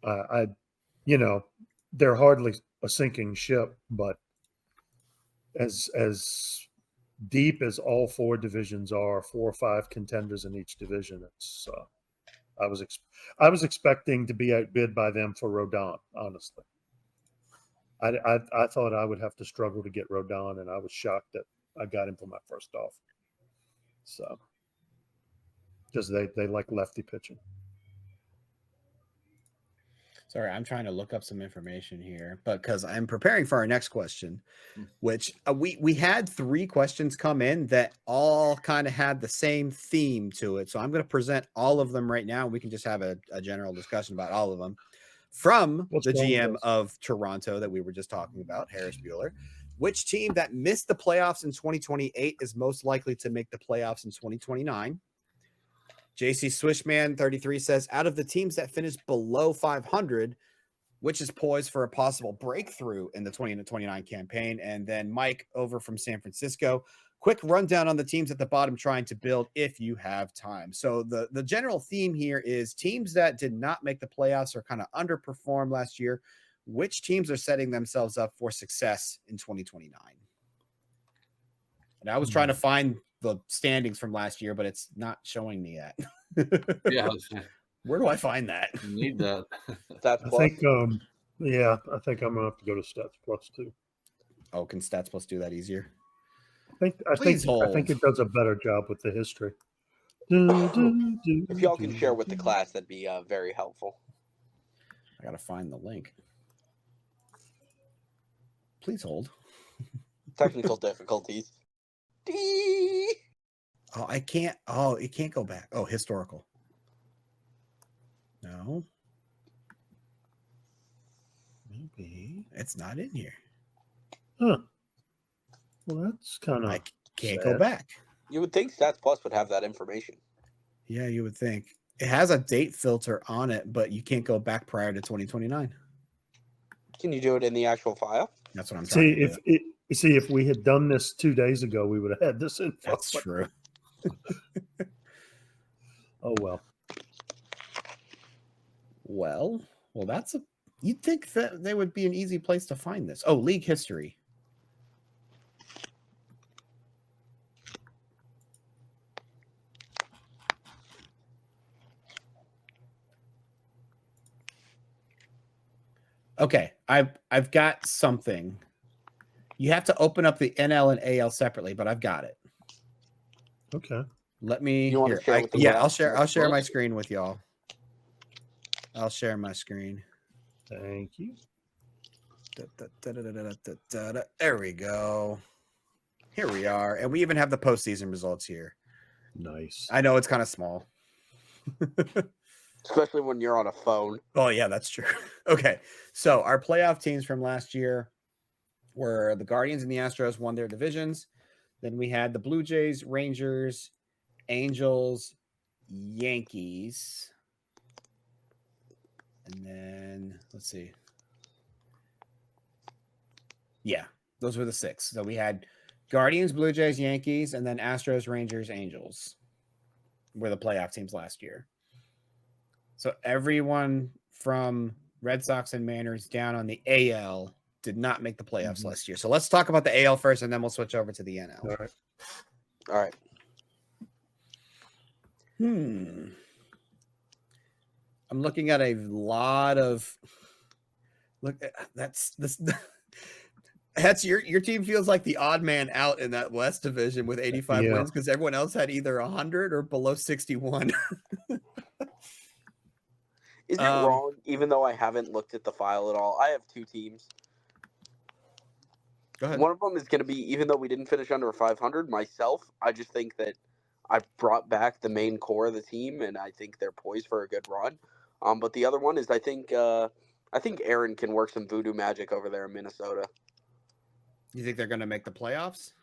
Speaker 2: they're hardly a sinking ship, but as deep as all four divisions are, 4 or 5 contenders in each division, it's I was expecting to be outbid by them for Rodon, honestly. I thought I would have to struggle to get Rodon, and I was shocked that I got him for my first offer. So, because they like lefty pitching.
Speaker 1: Sorry, I'm trying to look up some information here, but because I'm preparing for our next question, which we had 3 questions come in that all kind of had the same theme to it. So I'm going to present all of them right now. We can just have a general discussion about all of them. From the GM of Toronto that we were just talking about, Harris Bueller. Which team that missed the playoffs in 2028 is most likely to make the playoffs in 2029? JC Swishman 33 says, out of the teams that finished below 500, which is poised for a possible breakthrough in the 2029 campaign? And then Mike over from San Francisco, quick rundown on the teams at the bottom trying to build if you have time. So the general theme here is teams that did not make the playoffs or kind of underperformed last year. Which teams are setting themselves up for success in 2029? And I was trying to find the standings from last year, but it's not showing me that.
Speaker 3: Yeah.
Speaker 1: Where do I find that?
Speaker 3: You need that.
Speaker 4: Stats
Speaker 2: I
Speaker 4: Plus.
Speaker 2: think I think I'm gonna have to go to Stats Plus too.
Speaker 1: Oh, can Stats Plus do that easier?
Speaker 2: I think it does a better job with the history.
Speaker 4: If y'all can share with the class, that'd be very helpful.
Speaker 1: I gotta find the link. Please hold.
Speaker 4: Technical difficulties.
Speaker 1: Oh, I can't. Oh, it can't go back. Oh, historical. No. Maybe it's not in here.
Speaker 2: Huh. Well, that's kind of.
Speaker 1: I can't go back.
Speaker 4: You would think Stats Plus would have that information.
Speaker 1: Yeah, you would think. It has a date filter on it, but you can't go back prior to 2029.
Speaker 4: Can you do it in the actual file?
Speaker 1: That's what I'm trying to do.
Speaker 2: If we had done this 2 days ago, we would have had this info.
Speaker 1: That's true.
Speaker 2: Oh well.
Speaker 1: Well, that's you'd think that they would be an easy place to find this. Oh, league history. Okay, I've got something. You have to open up the NL and AL separately, but I've got it.
Speaker 2: Okay.
Speaker 1: Let me.
Speaker 4: You want to share with the class?
Speaker 1: I'll share my screen with y'all. I'll share my screen.
Speaker 2: Thank you.
Speaker 1: There we go. Here we are, and we even have the postseason results here.
Speaker 2: Nice.
Speaker 1: I know it's kind of small.
Speaker 4: Especially when you're on a phone.
Speaker 1: Oh, yeah, that's true. Okay, so our playoff teams from last year were the Guardians and the Astros won their divisions. Then we had the Blue Jays, Rangers, Angels, Yankees. And then, let's see. Yeah, Those were the 6. So we had Guardians, Blue Jays, Yankees, and then Astros, Rangers, Angels were the playoff teams last year. So everyone from Red Sox and Mariners down on the AL did not make the playoffs last year. So let's talk about the AL first, and then we'll switch over to the NL.
Speaker 2: All right.
Speaker 4: All right.
Speaker 1: I'm looking at a lot of that's your team feels like the odd man out in that West division with 85 wins because everyone else had either 100 or below 61.
Speaker 4: Is it wrong, even though I haven't looked at the file at all? I have 2 teams.
Speaker 1: Go ahead.
Speaker 4: One of them is going to be, even though we didn't finish under 500, myself, I just think that I brought back the main core of the team, and I think they're poised for a good run. But the other one is I think Aaron can work some voodoo magic over there in Minnesota.
Speaker 1: You think they're going to make the playoffs?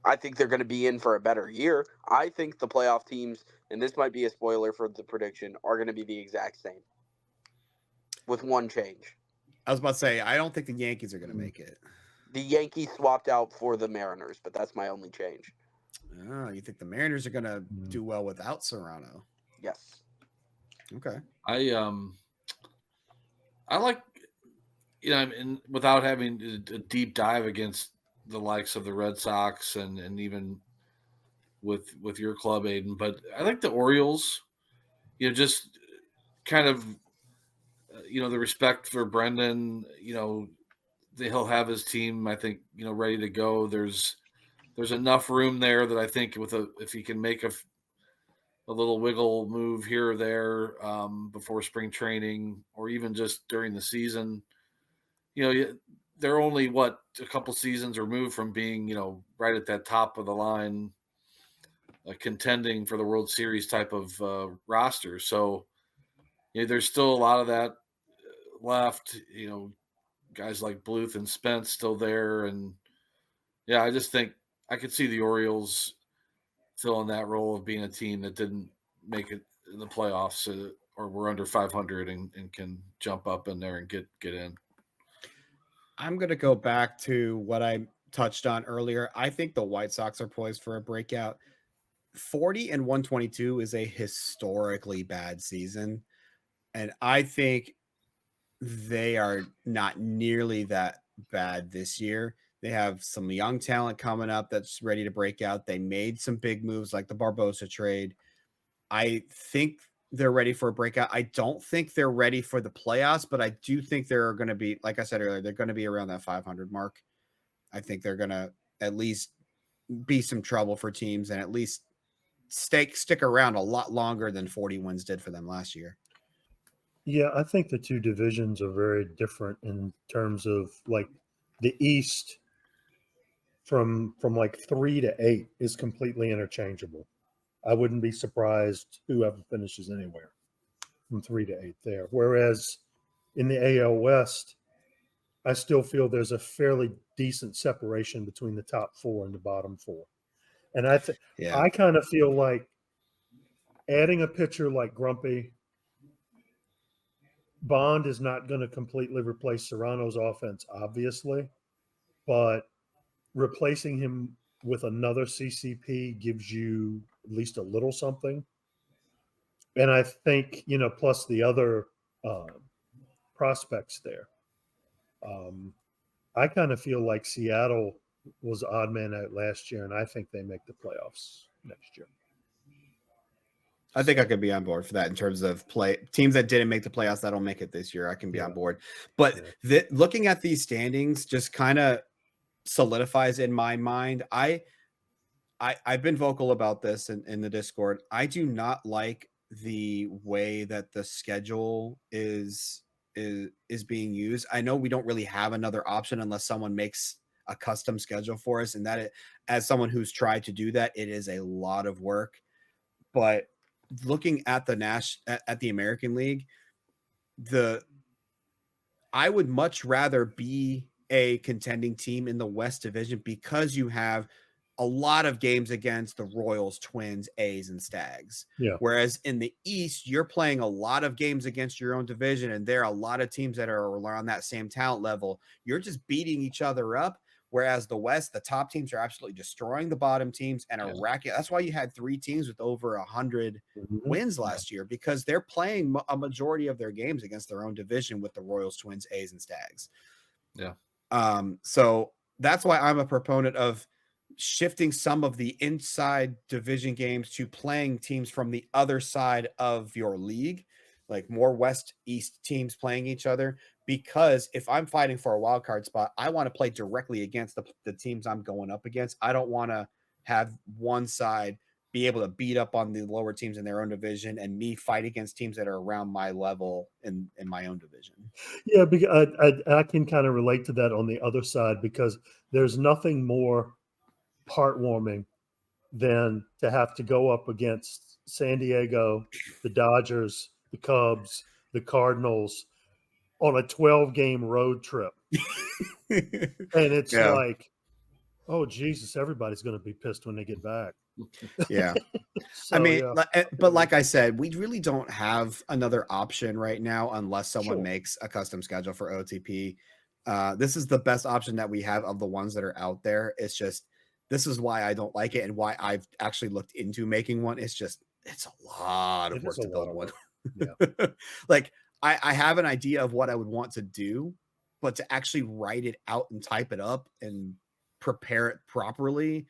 Speaker 4: I think they're going to be in for a better year. I think the playoff teams, and this might be a spoiler for the prediction, are going to be the exact same with one change.
Speaker 1: I was about to say, I don't think the Yankees are going to make it.
Speaker 4: The Yankees swapped out for the Mariners, but that's my only change.
Speaker 1: Oh, you think the Mariners are going to do well without Serrano?
Speaker 4: Yes.
Speaker 1: Okay.
Speaker 3: I like, and without having a deep dive against the likes of the Red Sox and even with your club, Aiden, but I like the Orioles, just kind of, the respect for Brenden, he'll have his team, I think, ready to go. There's enough room there that I think if he can make a little wiggle move here or there before spring training or even just during the season, they're only a couple seasons removed from being, right at that top of the line, contending for the World Series type of roster. So there's still a lot of that left, guys like Bluth and Spence still there. And yeah, I just think I could see the Orioles filling that role of being a team that didn't make it in the playoffs or were under 500 and can jump up in there and get in.
Speaker 1: I'm going to go back to what I touched on earlier. I think the White Sox are poised for a breakout. 40 and 122 is a historically bad season. And I think they are not nearly that bad this year. They have some young talent coming up that's ready to break out. They made some big moves like the Barbosa trade. I think they're ready for a breakout. I don't think they're ready for the playoffs, but I do think they're going to be, like I said earlier, they're going to be around that 500 mark. I think they're going to at least be some trouble for teams and at least stick around a lot longer than 40 wins did for them last year.
Speaker 2: Yeah, I think the 2 divisions are very different in terms of like the East from like 3 to 8 is completely interchangeable. I wouldn't be surprised whoever finishes anywhere from 3 to 8 there. Whereas in the AL West, I still feel there's a fairly decent separation between the top 4 and the bottom 4. And I kind of feel like adding a pitcher like Grumpy, Bond is not going to completely replace Serrano's offense, obviously, but replacing him with another CCP gives you at least a little something. And I think, plus the other prospects there. I kind of feel like Seattle was odd man out last year, and I think they make the playoffs next year.
Speaker 1: I think I could be on board for that in terms of teams that didn't make the playoffs that'll make it this year. I can be on board. But looking at these standings just kind of solidifies in my mind. I've been vocal about this in the Discord. I do not like the way that the schedule is being used. I know we don't really have another option unless someone makes a custom schedule for us, and as someone who's tried to do that, it is a lot of work. But looking at the American League, I would much rather be a contending team in the West Division because you have a lot of games against the Royals, Twins, A's, and Stags.
Speaker 2: Yeah.
Speaker 1: Whereas in the East, you're playing a lot of games against your own division, and there are a lot of teams that are around that same talent level. You're just beating each other up. Whereas the West, the top teams are absolutely destroying the bottom teams and are
Speaker 3: Yeah.
Speaker 1: racking. That's why you had 3 teams with over 100
Speaker 2: Mhm.
Speaker 1: wins last year, because they're playing a majority of their games against their own division with the Royals, Twins, A's, and Stags.
Speaker 3: Yeah.
Speaker 1: So that's why I'm a proponent of shifting some of the inside division games to playing teams from the other side of your league, like more West East teams playing each other. Because if I'm fighting for a wild card spot, I want to play directly against the teams I'm going up against. I don't want to have one side be able to beat up on the lower teams in their own division and me fight against teams that are around my level in my own division.
Speaker 2: Yeah, because I can kind of relate to that on the other side, because there's nothing more heartwarming than to have to go up against San Diego, the Dodgers, the Cubs, the Cardinals on a 12-game road trip. And it's
Speaker 1: Yeah.
Speaker 2: like, oh, Jesus, everybody's going to be pissed when they get back.
Speaker 1: Yeah.
Speaker 2: So,
Speaker 1: I mean,
Speaker 2: yeah.
Speaker 1: but like I said, we really don't have another option right now unless someone
Speaker 2: Sure.
Speaker 1: makes a custom schedule for OTP. This is the best option that we have of the ones that are out there. It's just, this is why I don't like it and why I've actually looked into making one. It's a lot of
Speaker 2: It
Speaker 1: work
Speaker 2: is a
Speaker 1: to build
Speaker 2: lot of
Speaker 1: one.
Speaker 2: work. Yeah.
Speaker 1: Like I have an idea of what I would want to do, but to actually write it out and type it up and prepare it properly,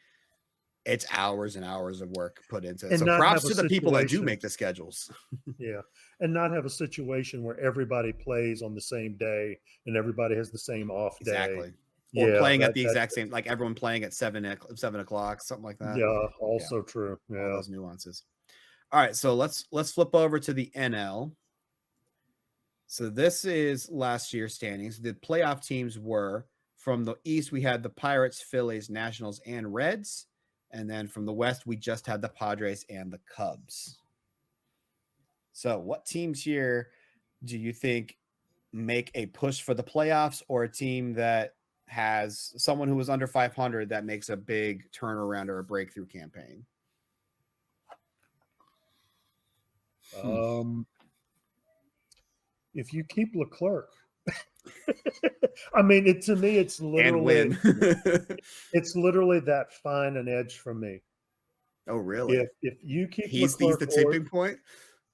Speaker 1: it's hours and hours of work put into it.
Speaker 2: And
Speaker 1: So
Speaker 2: not
Speaker 1: props
Speaker 2: have
Speaker 1: to
Speaker 2: a
Speaker 1: the people that do
Speaker 2: situation-
Speaker 1: make the schedules.
Speaker 2: Yeah. And not have a situation where everybody plays on the same day and everybody has the same off day.
Speaker 1: Exactly. Or
Speaker 2: Yeah,
Speaker 1: playing at
Speaker 2: that-
Speaker 1: the
Speaker 2: that-
Speaker 1: exact same, like everyone playing at 7 o'clock, something like that.
Speaker 2: Yeah, also true.
Speaker 1: All
Speaker 2: Yeah.
Speaker 1: those nuances. All right, so let's flip over to the NL. So this is last year's standings. The playoff teams were from the East, we had the Pirates, Phillies, Nationals, and Reds. And then from the West, we just had the Padres and the Cubs. So what teams here do you think make a push for the playoffs, or a team that has someone who was under 500 that makes a big turnaround or a breakthrough campaign?
Speaker 2: If you keep Leclerc, I mean, to me, it's
Speaker 1: And
Speaker 2: literally
Speaker 1: win.
Speaker 2: it's literally that fine an edge for me.
Speaker 1: Oh, really?
Speaker 2: If you keep
Speaker 1: He's
Speaker 2: Leclerc,
Speaker 1: the tipping point?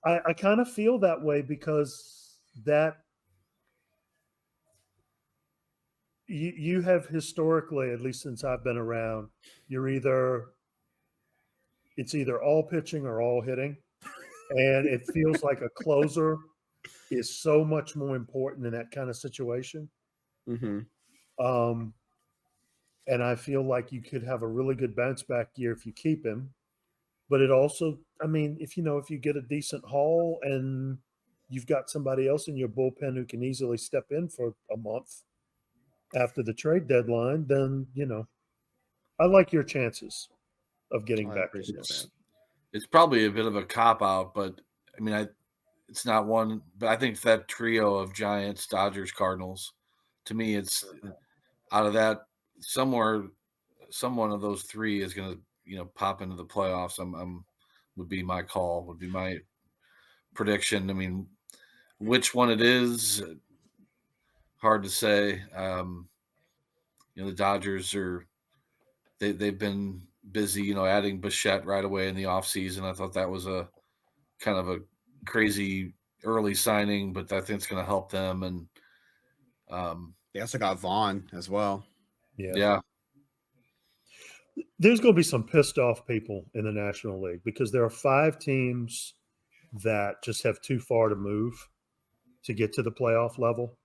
Speaker 2: I kind of feel that way, because that you have historically, at least since I've been around, it's either all pitching or all hitting. And it feels like a closer is so much more important in that kind of situation.
Speaker 1: Mm-hmm.
Speaker 2: And I feel like you could have a really good bounce back year if you keep him. But it also, I mean, if you get a decent haul and you've got somebody else in your bullpen who can easily step in for a month after the trade deadline, then, I like your chances of getting
Speaker 1: I
Speaker 2: back
Speaker 1: appreciate
Speaker 2: in this.
Speaker 1: that.
Speaker 3: It's probably a bit of a cop out, but I mean, it's not one, but I think that trio of Giants, Dodgers, Cardinals, to me, it's out of that someone of those three is going to, pop into the playoffs. Would be my call, would be my prediction. I mean, which one it is, hard to say. The Dodgers they've been busy, adding Bichette right away in the offseason. I thought that was a kind of a crazy early signing, but I think it's going to help them. And
Speaker 1: They also got Vaughn as well.
Speaker 3: Yeah.
Speaker 2: There's going to be some pissed off people in the National League, because there are 5 teams that just have too far to move to get to the playoff level.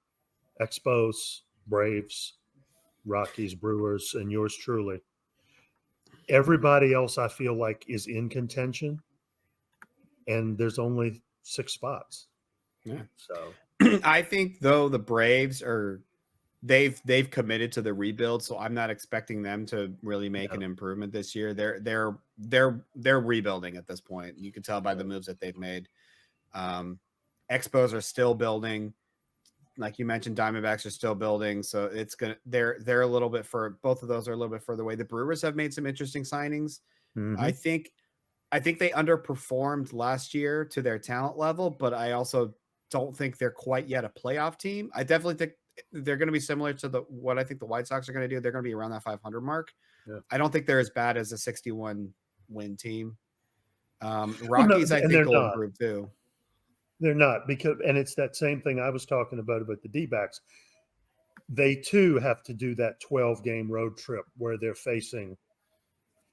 Speaker 2: Expos, Braves, Rockies, Brewers, and yours truly. Everybody else, I feel like, is in contention, and there's only 6 spots.
Speaker 1: Yeah.
Speaker 2: So
Speaker 1: I think, though, the Braves they've committed to the rebuild, so I'm not expecting them to really make an improvement this year. They're rebuilding at this point. You can tell by the moves that they've made. Expos are still building. Like you mentioned, Diamondbacks are still building, so they're a little bit both of those are a little bit further away. The Brewers have made some interesting signings.
Speaker 2: mhm.
Speaker 1: I think they underperformed last year to their talent level, but I also don't think they're quite yet a playoff team. I definitely think they're going to be similar to what I think the White Sox are going to do. They're going to be around that 500 mark.
Speaker 2: Yeah.
Speaker 1: I don't think they're as bad as a 61 win team.
Speaker 2: Well, no,
Speaker 1: Rockies, I
Speaker 2: and
Speaker 1: think
Speaker 2: they're
Speaker 1: will
Speaker 2: not.
Speaker 1: improve too.
Speaker 2: They're not, because, and it's that same thing I was talking about the D-backs. They too have to do that 12-game road trip where they're facing,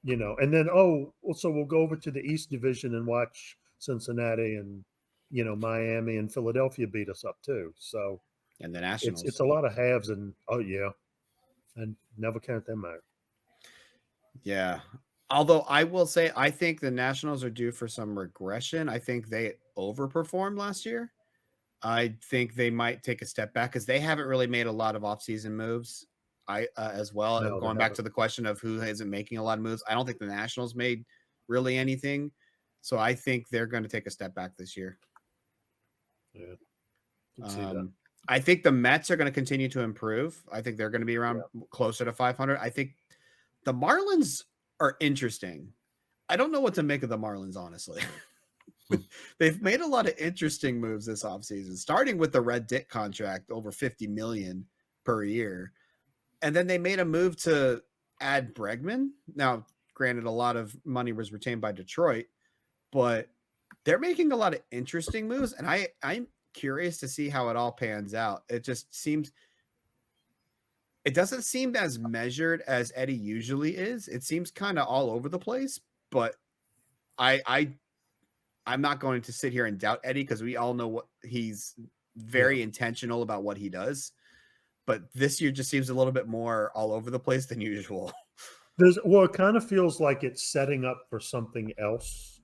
Speaker 2: and then, so we'll go over to the East Division and watch Cincinnati and, Miami and Philadelphia beat us up too. So
Speaker 1: And the Nationals.
Speaker 2: it's a lot of halves, and and never count them out.
Speaker 1: Yeah. Although I will say, I think the Nationals are due for some regression. I think they overperformed last year. I think they might take a step back because they haven't really made a lot of offseason moves. As well.
Speaker 2: No,
Speaker 1: Going back to the question of who isn't making a lot of moves, I don't think the Nationals made really anything. So I think they're going to take a step back this year.
Speaker 2: Yeah. Can see that.
Speaker 1: I think the Mets are going to continue to improve. I think they're going to be around closer to 500. I think the Marlins are interesting. I don't know what to make of the Marlins, honestly. They've made a lot of interesting moves this offseason, starting with the Red Dick contract, over $50 million per year. And then they made a move to add Bregman. Now, granted, a lot of money was retained by Detroit, but they're making a lot of interesting moves. And I'm curious to see how it all pans out. It doesn't seem as measured as Eddie usually is. It seems kind of all over the place, but I'm not going to sit here and doubt Eddie because we all know what he's very intentional about what he does. But this year just seems a little bit more all over the place than usual.
Speaker 2: It kind of feels like it's setting up for something else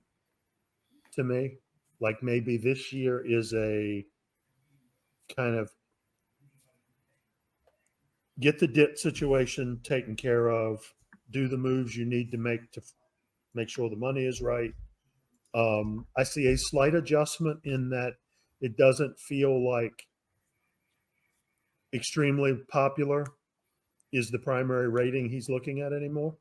Speaker 2: to me. Like maybe this year is a kind of get the debt situation taken care of, do the moves you need to make sure the money is right. I see a slight adjustment in that it doesn't feel like extremely popular is the primary rating he's looking at anymore.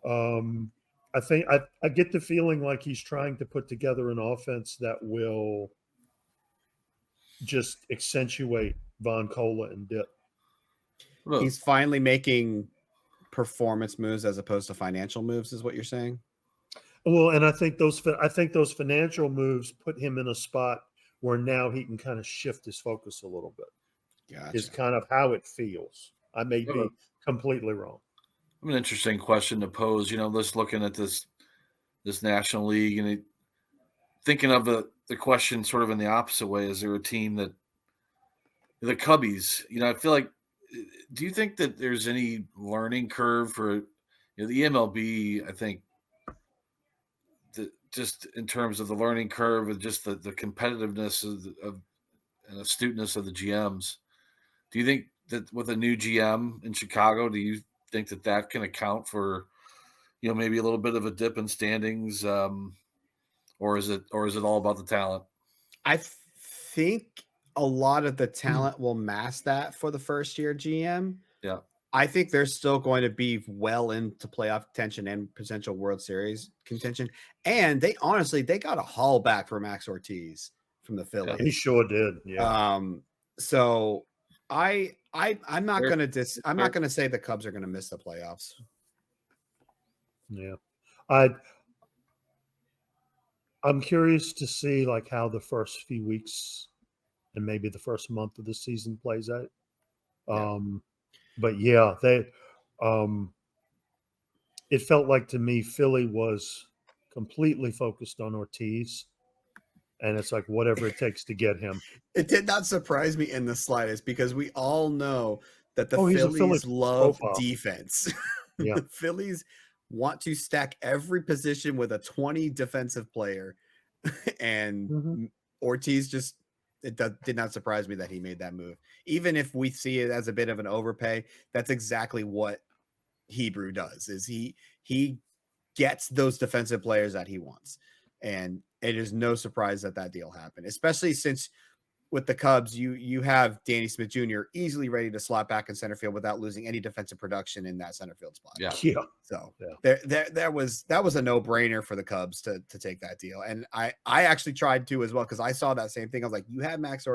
Speaker 2: I think I get the feeling like he's trying to put together an offense that will just accentuate Von Cola and Dip.
Speaker 1: He's finally making performance moves as opposed to financial moves, is what you're saying?
Speaker 2: Well, and I think those financial moves put him in a spot where now he can kind of shift his focus a little bit.
Speaker 1: Gotcha.
Speaker 2: Is kind of how it feels. I may be completely wrong.
Speaker 3: An interesting question to pose. Just looking at this National League and thinking of the question sort of in the opposite way. Is there a team that the Cubbies? I feel like. Do you think that there's any learning curve for the eMLB? I think that just in terms of the learning curve and just the competitiveness of and astuteness of the GMs. Do you think that with a new GM in Chicago, do you think that can account for, maybe a little bit of a dip in standings, or is it all about the talent?
Speaker 1: I think a lot of the talent will mask that for the first year GM.
Speaker 3: Yeah.
Speaker 1: I think they're still going to be well into playoff contention and potential World Series contention. And they got a haul back for Max Ortiz from the Phillies.
Speaker 2: He sure did. Yeah.
Speaker 1: So I'm not going to say the Cubs are going to miss the playoffs.
Speaker 2: Yeah. I'm curious to see like how the first few weeks and maybe the first month of the season plays out. But yeah, it felt like to me Philly was completely focused on Ortiz, and it's like whatever it takes to get him.
Speaker 1: It did not surprise me in the slightest because we all know that the Phillies love defense.
Speaker 2: Yeah.
Speaker 1: The Phillies want to stack every position with a 20 defensive player, and Ortiz did not surprise me that he made that move. Even if we see it as a bit of an overpay, that's exactly what Hebrew does. Is he gets those defensive players that he wants, and it is no surprise that deal happened, especially since with the Cubs, you have Danny Smith Jr. easily ready to slot back in center field without losing any defensive production in that center field spot.
Speaker 2: Yeah.
Speaker 1: So that was a no-brainer for the Cubs to take that deal. And I actually tried to as well because I saw that same thing. I was like, you have Max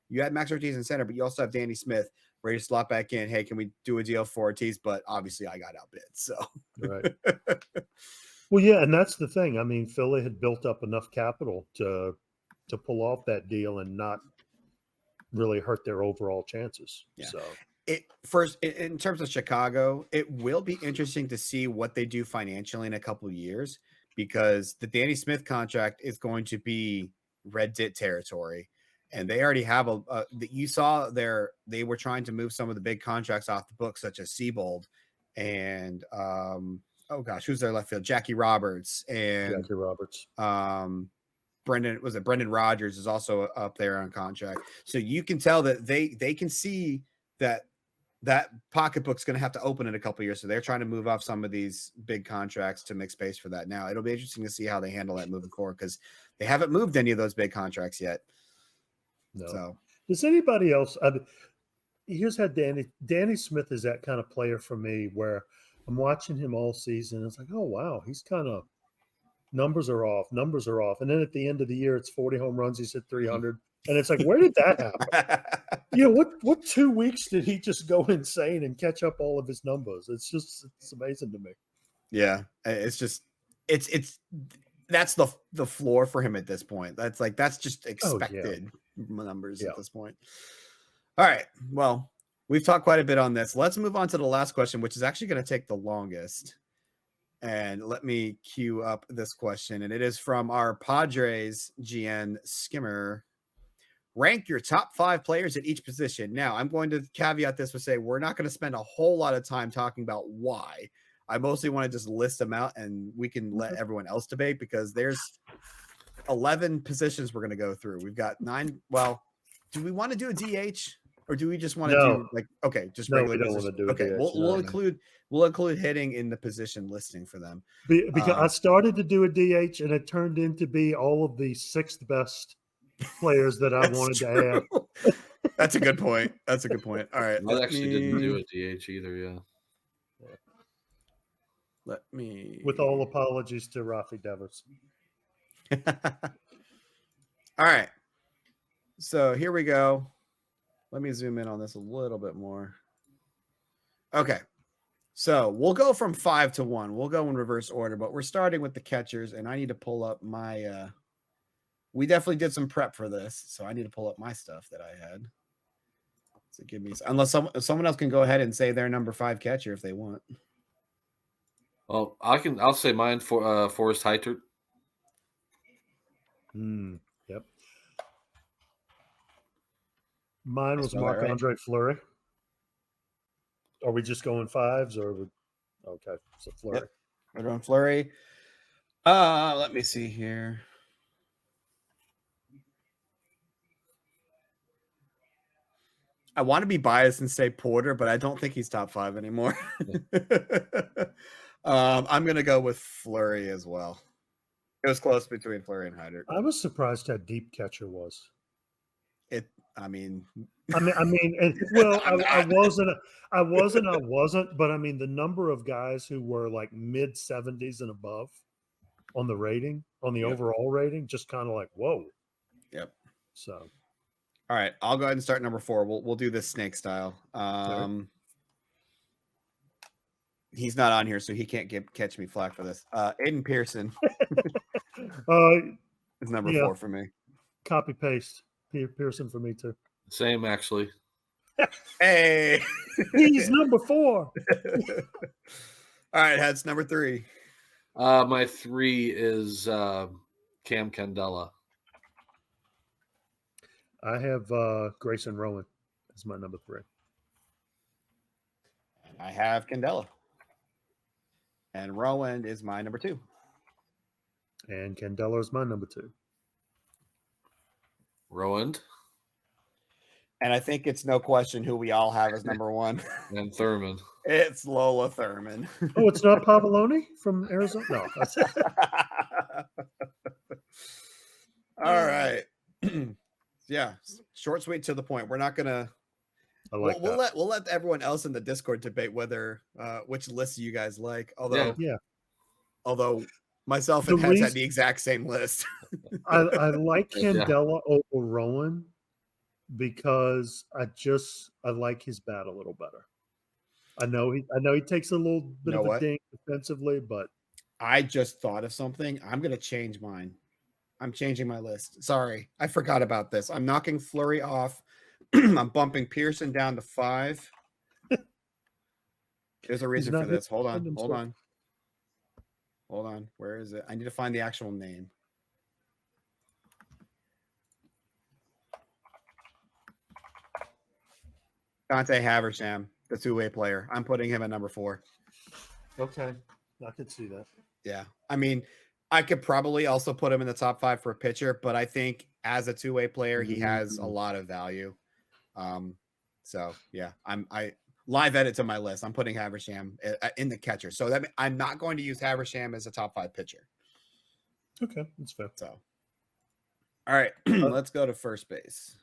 Speaker 1: you had Max Ortiz in center, but you also have Danny Smith ready to slot back in. Hey, can we do a deal for Ortiz? But obviously I got outbid. So
Speaker 2: Right. Well, yeah, and that's the thing. I mean, Philly had built up enough capital to pull off that deal and not really hurt their overall chances.
Speaker 1: Yeah.
Speaker 2: So
Speaker 1: in terms of Chicago, it will be interesting to see what they do financially in a couple of years, because the Danny Smith contract is going to be red dit territory. And they already have you saw they were trying to move some of the big contracts off the books, such as Siebold and oh gosh, who's their left field? Jackie Roberts and
Speaker 2: Jackie Roberts.
Speaker 1: Brenden Rogers is also up there on contract. So you can tell that they can see that pocketbook's going to have to open in a couple of years. So they're trying to move off some of these big contracts to make space for that. Now it'll be interesting to see how they handle that moving forward, because they haven't moved any of those big contracts yet.
Speaker 2: No.
Speaker 1: So
Speaker 2: does anybody else? Here's how Danny Smith is that kind of player for me, where I'm watching him all season. It's like, oh wow, he's kind of numbers are off, and then at the end of the year, it's 40 home runs. He's hit 300, and it's like, where did that happen? What 2 weeks did he just go insane and catch up all of his numbers? It's amazing to me.
Speaker 1: Yeah, it's that's the floor for him at this point. That's just expected numbers at this point. All right. Well, we've talked quite a bit on this. Let's move on to the last question, which is actually going to take the longest. And let me queue up this question. And it is from our Padres GM skimmer. Rank your top 5 players at each position. Now, I'm going to caveat this with say we're not going to spend a whole lot of time talking about why. I mostly want to just list them out, and we can let everyone else debate, because there's 11 positions we're going to go through. We've got 9. Well, do we want to do a DH, or do we just want to do just regular positions?
Speaker 2: We don't want to do a
Speaker 1: okay,
Speaker 2: DH.
Speaker 1: We'll include hitting in the position listing for them.
Speaker 2: Because I started to do a DH, and it turned into be all of the 6th best players that I wanted to have.
Speaker 1: That's a good point. All right.
Speaker 3: I actually didn't do a DH either. Yeah.
Speaker 1: Let me.
Speaker 2: With all apologies to Rafi Devers.
Speaker 1: All right. So here we go. Let me zoom in on this a little bit more. Okay. So we'll go from 5 to 1. We'll go in reverse order, but we're starting with the catchers, and I need to pull up my we definitely did some prep for this, so I need to pull up my stuff that I had. So give me, unless someone else can go ahead and say their number 5 catcher if they want.
Speaker 3: Well, I'll say mine for Forrest Heitert.
Speaker 2: Yep. Mine was Marc-Andre Fleury. Are we just going 5s or okay? So Fleury.
Speaker 1: Yep. We're doing Fleury. Let me see here. I want to be biased and say Porter, but I don't think he's top 5 anymore. I'm going to go with Fleury as well. It was close between Fleury and Heitert.
Speaker 2: I was surprised how deep catcher was.
Speaker 1: I mean,
Speaker 2: well, I wasn't, but I mean, the number of guys who were like mid 70s and above on the rating, on the overall rating, just kind of like, whoa.
Speaker 1: Yep.
Speaker 2: So.
Speaker 1: All right, I'll go ahead and start number 4. We'll do this snake style. He's not on here, so he can't catch me flack for this. Aiden Pearson is number 4 for me.
Speaker 2: Copy paste Pearson for me too.
Speaker 3: Same actually.
Speaker 1: Hey,
Speaker 2: he's number 4.
Speaker 1: All right, Heads, number 3.
Speaker 3: My 3 is Cam Candela.
Speaker 2: I have Grayson Rowan as my number 3.
Speaker 1: I have Candela. And Rowan is my number 2.
Speaker 2: And Candela is my number 2.
Speaker 3: Rowan.
Speaker 1: And I think it's no question who we all have as number 1.
Speaker 3: And Thurman.
Speaker 1: It's Lola Thurman.
Speaker 2: Oh, it's not Pavoloni from Arizona? No.
Speaker 1: All right. Yeah, short, sweet, to the point. We're not gonna. We'll let everyone else in the Discord debate whether which list you guys like. Although myself and Heads had the exact same list.
Speaker 2: I like Candela over Rowan because I like his bat a little better. I know he takes a little bit
Speaker 1: know
Speaker 2: of a
Speaker 1: what?
Speaker 2: ding defensively, but
Speaker 1: I just thought of something. I'm going to change mine. I'm changing my list. Sorry, I forgot about this. I'm knocking Fleury off. I'm bumping Pearson down to 5. There's a reason
Speaker 2: not
Speaker 1: for this. Hold
Speaker 2: hitting
Speaker 1: on.
Speaker 2: himself.
Speaker 1: Hold on. Where is it? I need to find the actual name. Dante Haversham, the two-way player. I'm putting him at number 4.
Speaker 2: Okay, I could see that.
Speaker 1: Yeah. I mean, I could probably also put him in the top 5 for a pitcher, but I think as a two-way player, he has a lot of value. So yeah, I live edit to my list. I'm putting Haversham in the catcher. So that I'm not going to use Haversham as a top 5 pitcher.
Speaker 2: Okay, that's fair.
Speaker 1: So, all right, let's go to first base.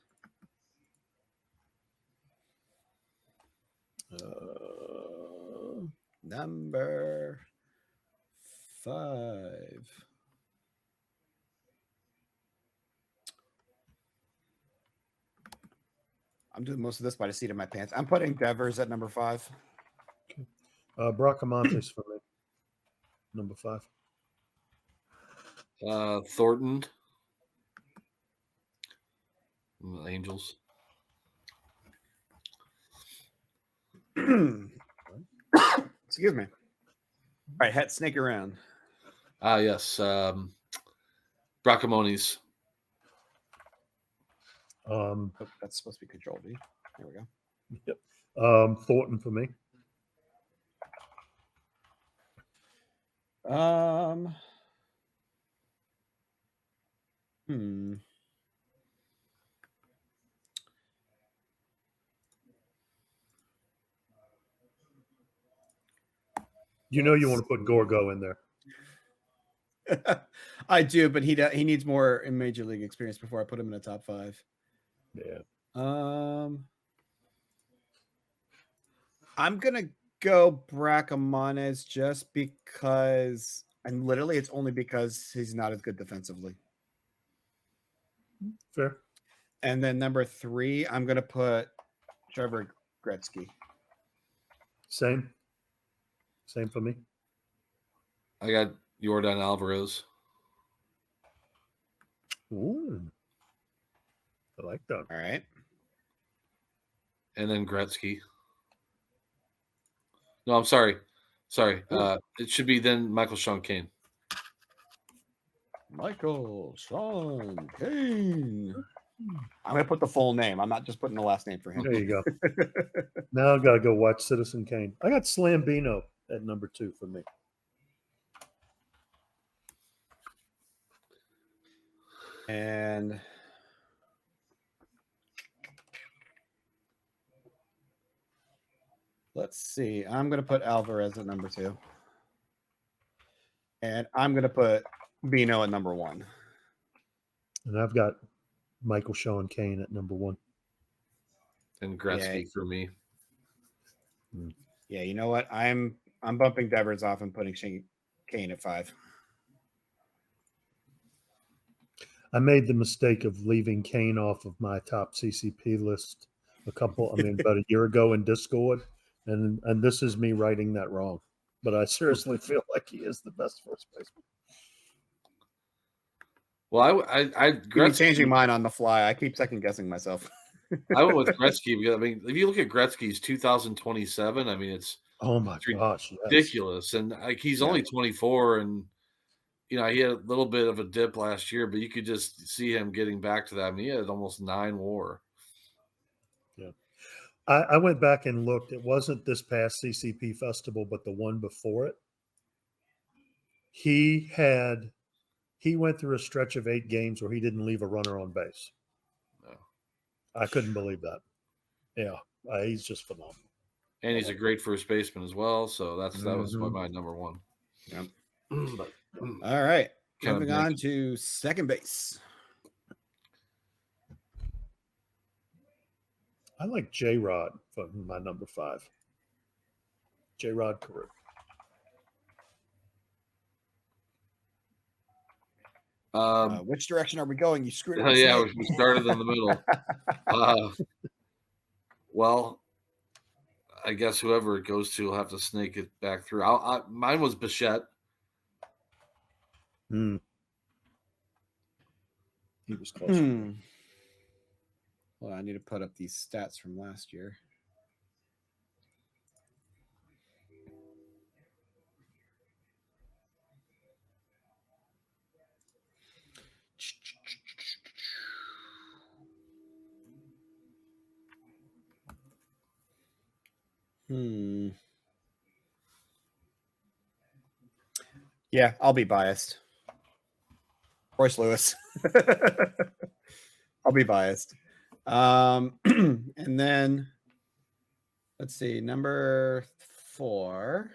Speaker 1: Number 5. I'm doing most of this by the seat of my pants. I'm putting Devers at number 5.
Speaker 2: Okay. Bracamontes for me, number 5.
Speaker 3: Thornton. Angels.
Speaker 1: Excuse me. All right, head snake around.
Speaker 3: Yes. Bracamones.
Speaker 1: Oh, that's supposed to be Control V. There we go.
Speaker 2: Yep. Thornton for me. You know you want to put Gorgo in there.
Speaker 1: I do, but he needs more in major league experience before I put him in the top 5.
Speaker 2: Yeah.
Speaker 1: I'm gonna go Bracamontes just because, and literally it's only because he's not as good defensively.
Speaker 2: Fair.
Speaker 1: And then number 3, I'm gonna put Trevor Gretzky.
Speaker 2: Same for me.
Speaker 3: I got Yordan Alvarez.
Speaker 2: Ooh, I like that.
Speaker 1: All right.
Speaker 3: And then Gretzky. No, I'm sorry. It should be then Michael Sean Kane.
Speaker 1: Michael Sean Kane. I'm gonna put the full name. I'm not just putting the last name for him.
Speaker 2: There you go. Now I gotta go watch Citizen Kane. I got Slambino at number 2 for me.
Speaker 1: And let's see. I'm going to put Alvarez at number 2. And I'm going to put Bino at number 1.
Speaker 2: And I've got Michael Sean Kane at number 1.
Speaker 3: And Gretzky for me.
Speaker 1: Yeah, you know what? I'm bumping Devers off and putting Kane at 5.
Speaker 2: I made the mistake of leaving Kane off of my top CCP list about a year ago in Discord. And this is me writing that wrong. But I seriously feel like he is the best first baseman.
Speaker 3: Well, I
Speaker 1: changing mine on the fly. I keep second guessing myself.
Speaker 3: I went with Gretzky because if you look at Gretzky's 2027, it's
Speaker 2: oh my gosh,
Speaker 3: ridiculous. Yes. And he's only 24, and he had a little bit of a dip last year, but you could just see him getting back to that. He had almost 9 WAR.
Speaker 2: Yeah. I went back and looked. It wasn't this past CCP festival, but the one before it. He went through a stretch of 8 games where he didn't leave a runner on base.
Speaker 3: No.
Speaker 2: I couldn't believe that. Yeah, he's just phenomenal.
Speaker 3: And he's a great first baseman as well. So that was my number 1.
Speaker 1: Yep. All right. Moving on to second base.
Speaker 2: I like J-Rod for my number 5. J-Rod Carew.
Speaker 1: Which direction are we going? You screwed up.
Speaker 3: Oh,
Speaker 1: the
Speaker 3: yeah,
Speaker 1: snake.
Speaker 3: we started in the middle. Well, I guess whoever it goes to will have to snake it back through. Mine was Bichette.
Speaker 2: He was close.
Speaker 1: Well, I need to put up these stats from last year. Yeah, I'll be biased. Royce Lewis. I'll be biased. And then let's see, number 4.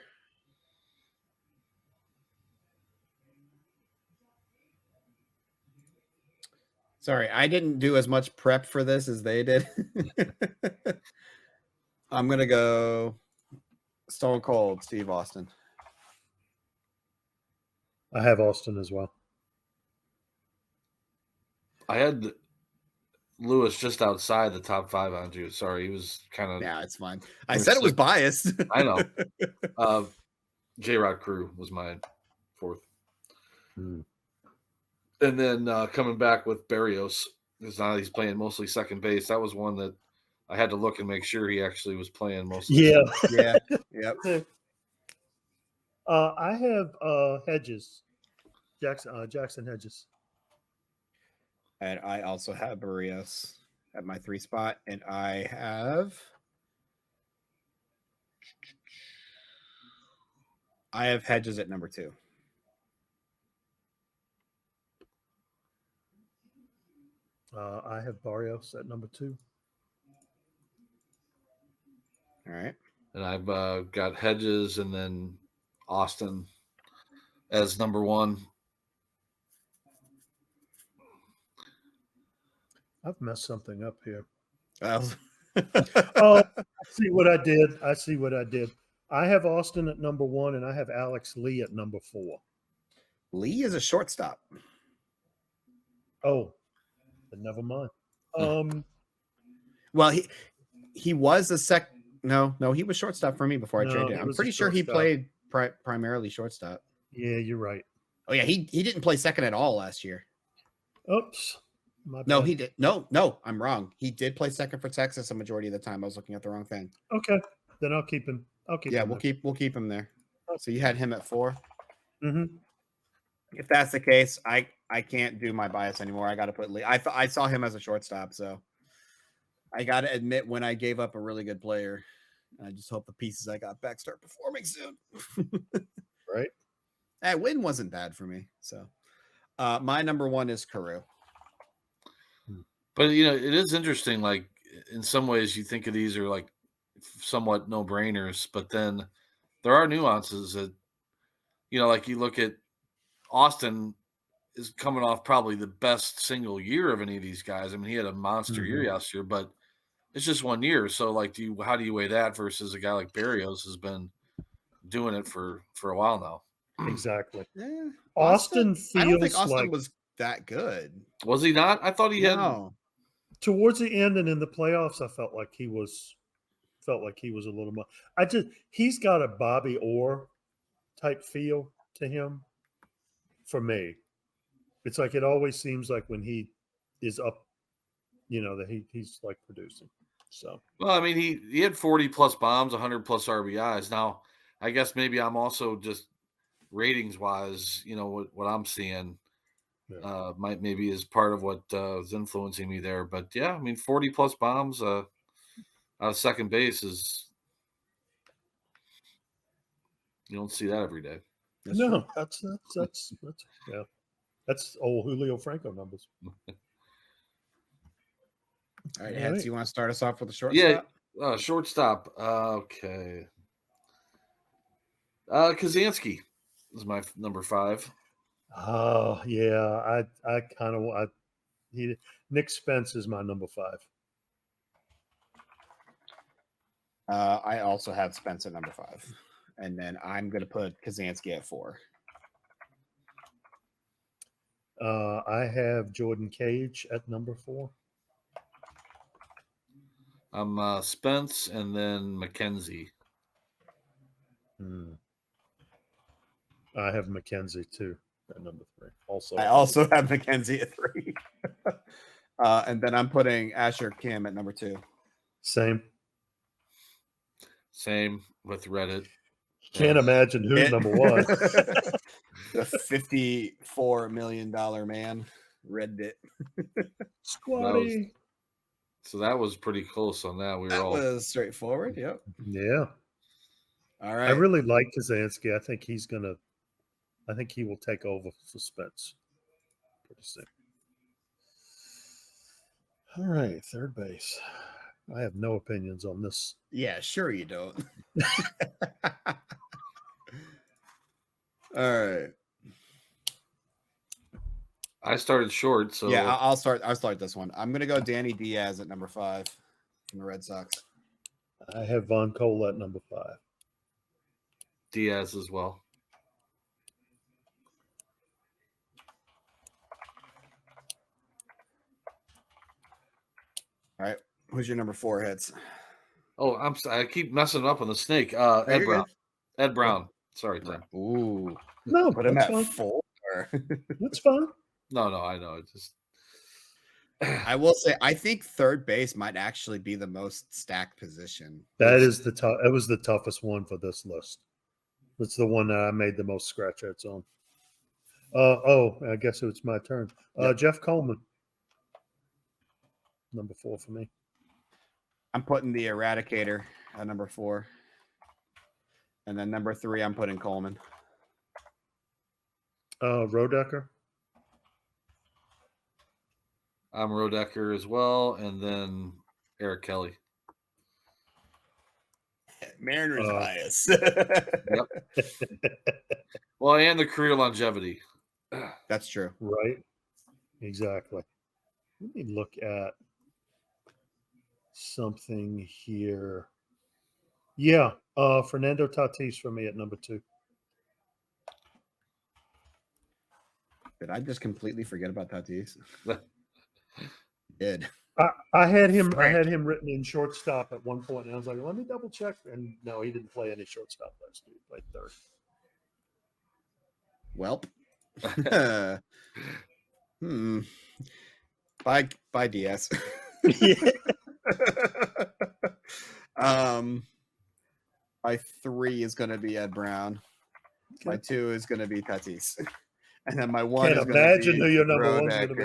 Speaker 1: Sorry, I didn't do as much prep for this as they did. I'm going to go Stone Cold Steve Austin.
Speaker 2: I have Austin as well.
Speaker 3: I had Lewis just outside the top 5 on you. Sorry, he was kind of.
Speaker 1: Yeah, it's fine. I said it was biased.
Speaker 3: I know. J-Rod Crew was my 4th. And then coming back with Berrios, because now he's playing mostly second base. That was one that I had to look and make sure he actually was playing mostly.
Speaker 2: Yeah.
Speaker 1: Yeah. Yep.
Speaker 2: I have Hedges. Jackson Hedges.
Speaker 1: And I also have Berrios at my 3 spot. And I have Hedges at number 2.
Speaker 2: I have Barrios at number 2.
Speaker 1: All right.
Speaker 3: And I've got Hedges and then Austin as number 1.
Speaker 2: I've messed something up here.
Speaker 1: Oh,
Speaker 2: I see what I did. I have Austin at number 1, and I have Alex Lee at number 4.
Speaker 1: Lee is a shortstop.
Speaker 2: Oh, but never mind.
Speaker 1: Well, he was a No, he was shortstop for me before I traded him. I'm pretty sure he played primarily shortstop.
Speaker 2: Yeah, you're right.
Speaker 1: Oh yeah, he didn't play second at all last year.
Speaker 2: Oops. My
Speaker 1: No,
Speaker 2: bad.
Speaker 1: he did. No, I'm wrong. He did play second for Texas a majority of the time. I was looking at the wrong thing.
Speaker 2: Okay, then I'll keep him.
Speaker 1: Yeah, we'll keep him there. So you had him at 4.
Speaker 2: Mm-hmm.
Speaker 1: If that's the case, I can't do my bias anymore. I got to put Lee. I saw him as a shortstop, so I got to admit when I gave up a really good player, I just hope the pieces I got back start performing soon.
Speaker 2: Right.
Speaker 1: That win wasn't bad for me. So my number 1 is Carew.
Speaker 3: But, it is interesting. Like, in some ways, you think of these are like somewhat no-brainers, but then there are nuances that, like you look at Austin is coming off probably the best single year of any of these guys. I mean, he had a monster year last year, but it's just 1 year. So, like, how do you weigh that versus a guy like Berrios has been doing it for a while now?
Speaker 2: Exactly.
Speaker 1: Yeah,
Speaker 2: Austin feels
Speaker 1: I don't think Austin
Speaker 2: like
Speaker 1: was that good.
Speaker 3: Was he not? I thought he had.
Speaker 2: Towards the end and in the playoffs, I felt like he was a little more. He's got a Bobby Orr type feel to him. For me, it's like it always seems like when he is up, that he's like producing. So,
Speaker 3: Well, I mean, he had 40 plus bombs, 100 plus RBIs. Now, I guess maybe I'm also just ratings wise, what I'm seeing maybe is part of what is influencing me there. But yeah, I mean, 40 plus bombs out of second base you don't see that every day.
Speaker 2: that's yeah, that's old Julio Franco numbers.
Speaker 1: All right, Hats, you want to start us off with a shortstop?
Speaker 3: Yeah, shortstop. Okay. Kazansky is my number 5.
Speaker 2: Oh yeah, I kind of Nick Spence is my number 5.
Speaker 1: I also have Spence at number 5, and then I'm going to put Kazansky at 4.
Speaker 2: I have Jordan Cage at number 4.
Speaker 3: I'm Spence and then McKenzie.
Speaker 2: I have McKenzie too at number 3.
Speaker 1: I also have McKenzie at 3. And then I'm putting Asher Kim at number 2.
Speaker 2: Same
Speaker 3: with Reddit.
Speaker 2: Can't imagine who's number 1.
Speaker 1: The $54 million man, Reddit.
Speaker 2: Squatty.
Speaker 3: So that was pretty close on that.
Speaker 1: That was straightforward. Yep.
Speaker 2: Yeah.
Speaker 1: All right.
Speaker 2: I really like Kazansky. I think he will take over for Spence pretty soon. All right, third base. I have no opinions on this.
Speaker 1: Yeah, sure you don't. All right.
Speaker 3: I started short, so
Speaker 1: yeah, I'll start this one. I'm gonna go Danny Diaz at number 5 from the Red Sox.
Speaker 2: I have Von Cole at number 5.
Speaker 3: Diaz as well.
Speaker 1: All right. Who's your number 4 hits?
Speaker 3: Oh, I keep messing up on the snake. Ed Brown.
Speaker 1: Good.
Speaker 3: Ed Brown. Sorry, Tim.
Speaker 1: Ooh.
Speaker 2: No,
Speaker 1: Put him
Speaker 2: that's
Speaker 1: at
Speaker 2: fine.
Speaker 1: 4.
Speaker 2: That's fine.
Speaker 3: No, I know. It just
Speaker 1: I will say I think third base might actually be the most stacked position.
Speaker 2: That is the tough. It was the toughest one for this list. It's the one that I made the most scratch outs on. I guess it's my turn.
Speaker 1: Yep.
Speaker 2: Jeff Coleman, number 4 for me.
Speaker 1: I'm putting the Eradicator at number 4. And then number 3, I'm putting Coleman.
Speaker 2: Rodecker.
Speaker 3: I'm Rodecker as well, and then Eric Kelly.
Speaker 1: Mariners bias.
Speaker 3: Yep. Well, and the career longevity.
Speaker 1: That's true.
Speaker 2: Right. Exactly. Let me look at something here. Yeah. Fernando Tatis for me at number 2.
Speaker 1: Did I just completely forget about Tatis? Did.
Speaker 2: I had him written in shortstop at one point, and I was like, let me double check. And no, he didn't play any shortstop last year. He played third.
Speaker 1: Welp. Bye DS. My 3 is going to be Ed Brown. My 2 is going to be Tatis. And then my 1 is going to be
Speaker 2: imagine who your number 1's going
Speaker 1: to be.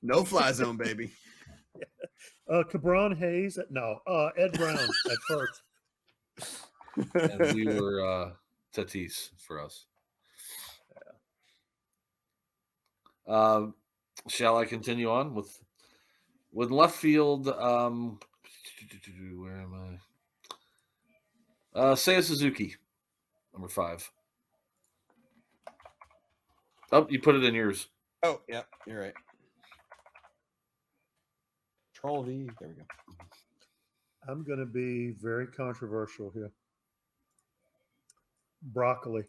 Speaker 1: No fly zone, baby.
Speaker 2: Cabron Hayes Ed Brown at first.
Speaker 3: And we were Tatis for us. Shall I continue on with left field? Where am I? Seiya Suzuki, number 5. Oh, you put it in yours.
Speaker 1: Oh, yeah, you're right. Troll V. There we go.
Speaker 2: I'm going to be very controversial here. Broccoli.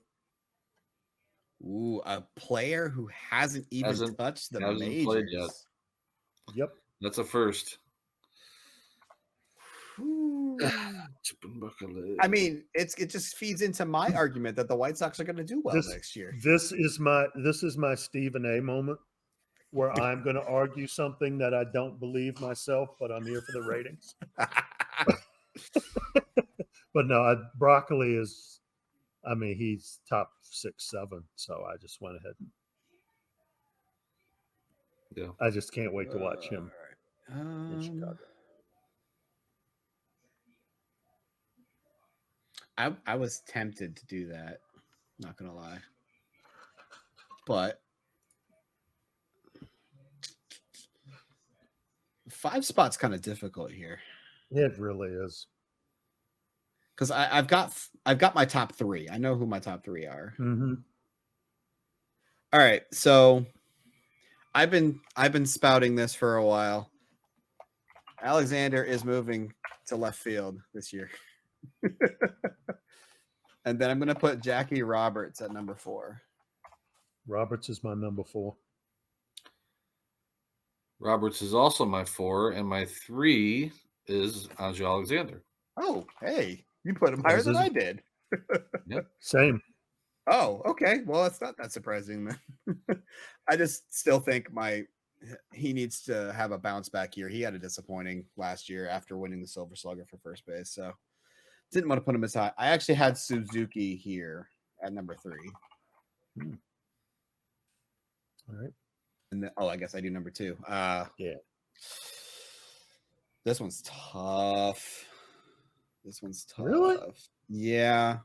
Speaker 1: Ooh, a player who hasn't even touched the majors.
Speaker 3: Played yet.
Speaker 2: Yep.
Speaker 3: That's a first.
Speaker 1: I mean, it just feeds into my argument that the White Sox are going to do well next year.
Speaker 2: This is my Stephen A moment, where I'm going to argue something that I don't believe myself, but I'm here for the ratings. But no, Broccoli is. I mean, he's top 6, 7. So I just went ahead.
Speaker 3: Yeah.
Speaker 2: I just can't wait to watch him in Chicago.
Speaker 1: I was tempted to do that. Not gonna lie, but 5 spots kind of difficult here.
Speaker 2: It really is.
Speaker 1: Because I've got my top 3. I know who my top 3 are.
Speaker 2: Mm-hmm.
Speaker 1: All right, so I've been spouting this for a while. Alexander is moving to left field this year. And then I'm going to put Jackie Roberts at number 4.
Speaker 2: Roberts is my number 4.
Speaker 3: Roberts is also my 4, and my 3 is Andre Alexander.
Speaker 1: Oh, hey, you put him higher than I did.
Speaker 3: Yep.
Speaker 2: Same.
Speaker 1: Oh, okay. Well, it's not that surprising then. I just still think he needs to have a bounce back year. He had a disappointing last year after winning the Silver Slugger for first base, so didn't want to put him as high. I actually had Suzuki here at number 3.
Speaker 2: All right.
Speaker 1: And then, I guess I do number 2.
Speaker 2: Yeah.
Speaker 1: This one's tough.
Speaker 2: Really?
Speaker 1: Yeah.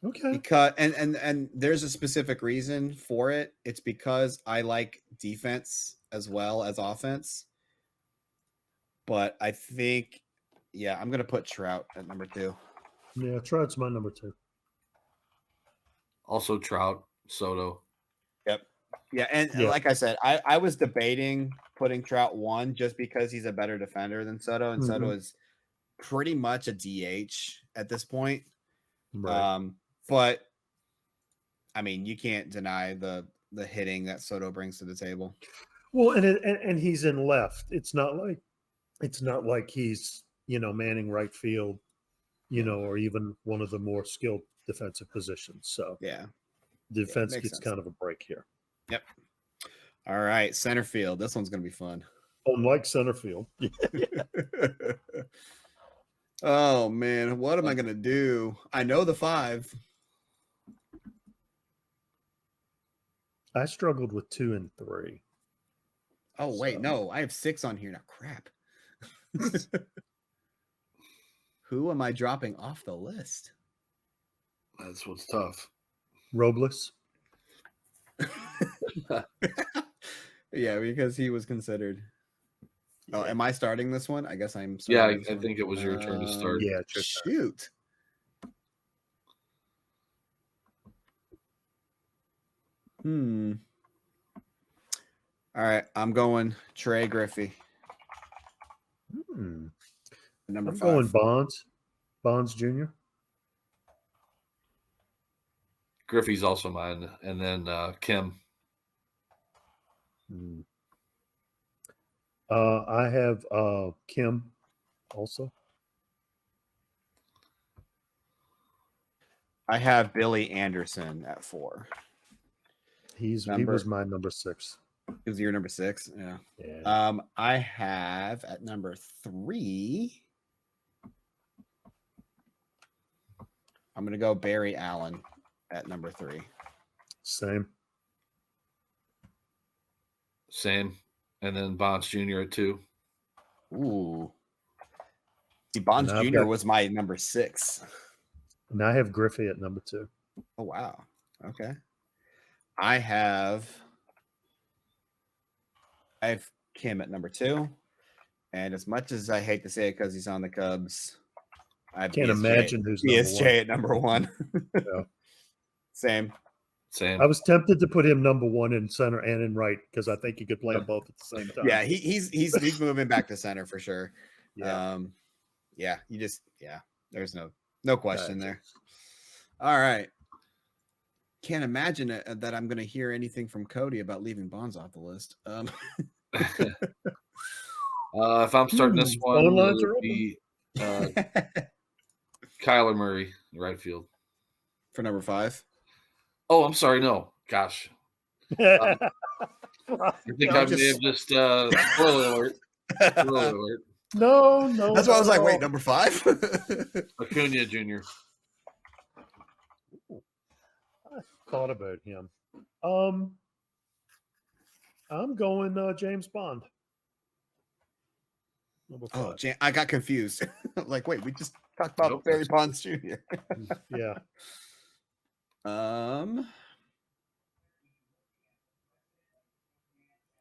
Speaker 2: Okay.
Speaker 1: Because and there's a specific reason for it. It's because I like defense as well as offense. But I think, I'm gonna put Trout at number 2.
Speaker 2: Yeah, Trout's my number 2.
Speaker 3: Also Trout, Soto.
Speaker 1: Yep. Yeah, and like I said, I was debating putting Trout 1 just because he's a better defender than Soto, and Soto is pretty much a DH at this point.
Speaker 2: Right.
Speaker 1: But I mean, you can't deny the hitting that Soto brings to the table.
Speaker 2: Well, and he's in left. It's not like he's, manning right field, or even one of the more skilled defensive positions. So defense gets
Speaker 1: sense.
Speaker 2: kind of a break here.
Speaker 1: Yep. All right, center field. This one's gonna be fun.
Speaker 2: Unlike center field.
Speaker 1: Oh man, what am I gonna do? I know the 5.
Speaker 2: I struggled with 2 and 3.
Speaker 1: Oh wait, no, I have 6 on here now. Crap. Who am I dropping off the list?
Speaker 3: That's what's tough.
Speaker 2: Robles.
Speaker 1: Yeah, because he was considered. Oh, am I starting this one? I guess I'm
Speaker 3: Yeah,
Speaker 1: starting.
Speaker 3: I think it was your turn to start.
Speaker 2: Yeah, it's your turn.
Speaker 1: Shoot. All right, I'm going Trey Griffey. Number 5.
Speaker 2: Going Bonds Jr.
Speaker 3: Griffey's also mine, and then Kim.
Speaker 2: I have Kim also.
Speaker 1: I have Billy Anderson at 4.
Speaker 2: He was my number 6.
Speaker 1: He was your number 6. Yeah. I have at number 3. I'm gonna go Barry Allen at number 3.
Speaker 2: Same.
Speaker 3: And then Bonds Jr. at 2.
Speaker 1: Ooh. See, Bonds Jr. was my number 6.
Speaker 2: And I have Griffey at number 2.
Speaker 1: Oh wow. Okay. I have Kim at number 2. And as much as I hate to say it because he's on the Cubs, I
Speaker 2: can't imagine who's
Speaker 1: BSJ at number 1.
Speaker 2: Yeah.
Speaker 1: Same.
Speaker 2: I was tempted to put him number 1 in center and in right because I think he could play them both at the same time.
Speaker 1: Yeah, he's moving back to center for sure.
Speaker 2: Yeah.
Speaker 1: There's no question there. All right. Can't imagine that I'm going to hear anything from Cody about leaving Bonds off the list.
Speaker 3: If I'm starting this one, it would be Kyler Murray, right field.
Speaker 1: For number 5?
Speaker 3: Oh, I'm sorry. No. Gosh. I think I may have just spoiler alert.
Speaker 2: No.
Speaker 1: That's why I was like, wait, number 5?
Speaker 3: Acuna Jr.
Speaker 2: I thought about him. I'm going James Bond. Number 5.
Speaker 1: Oh, I got confused. Like, wait, we just talked about Barry Bonds Jr.
Speaker 2: Yeah.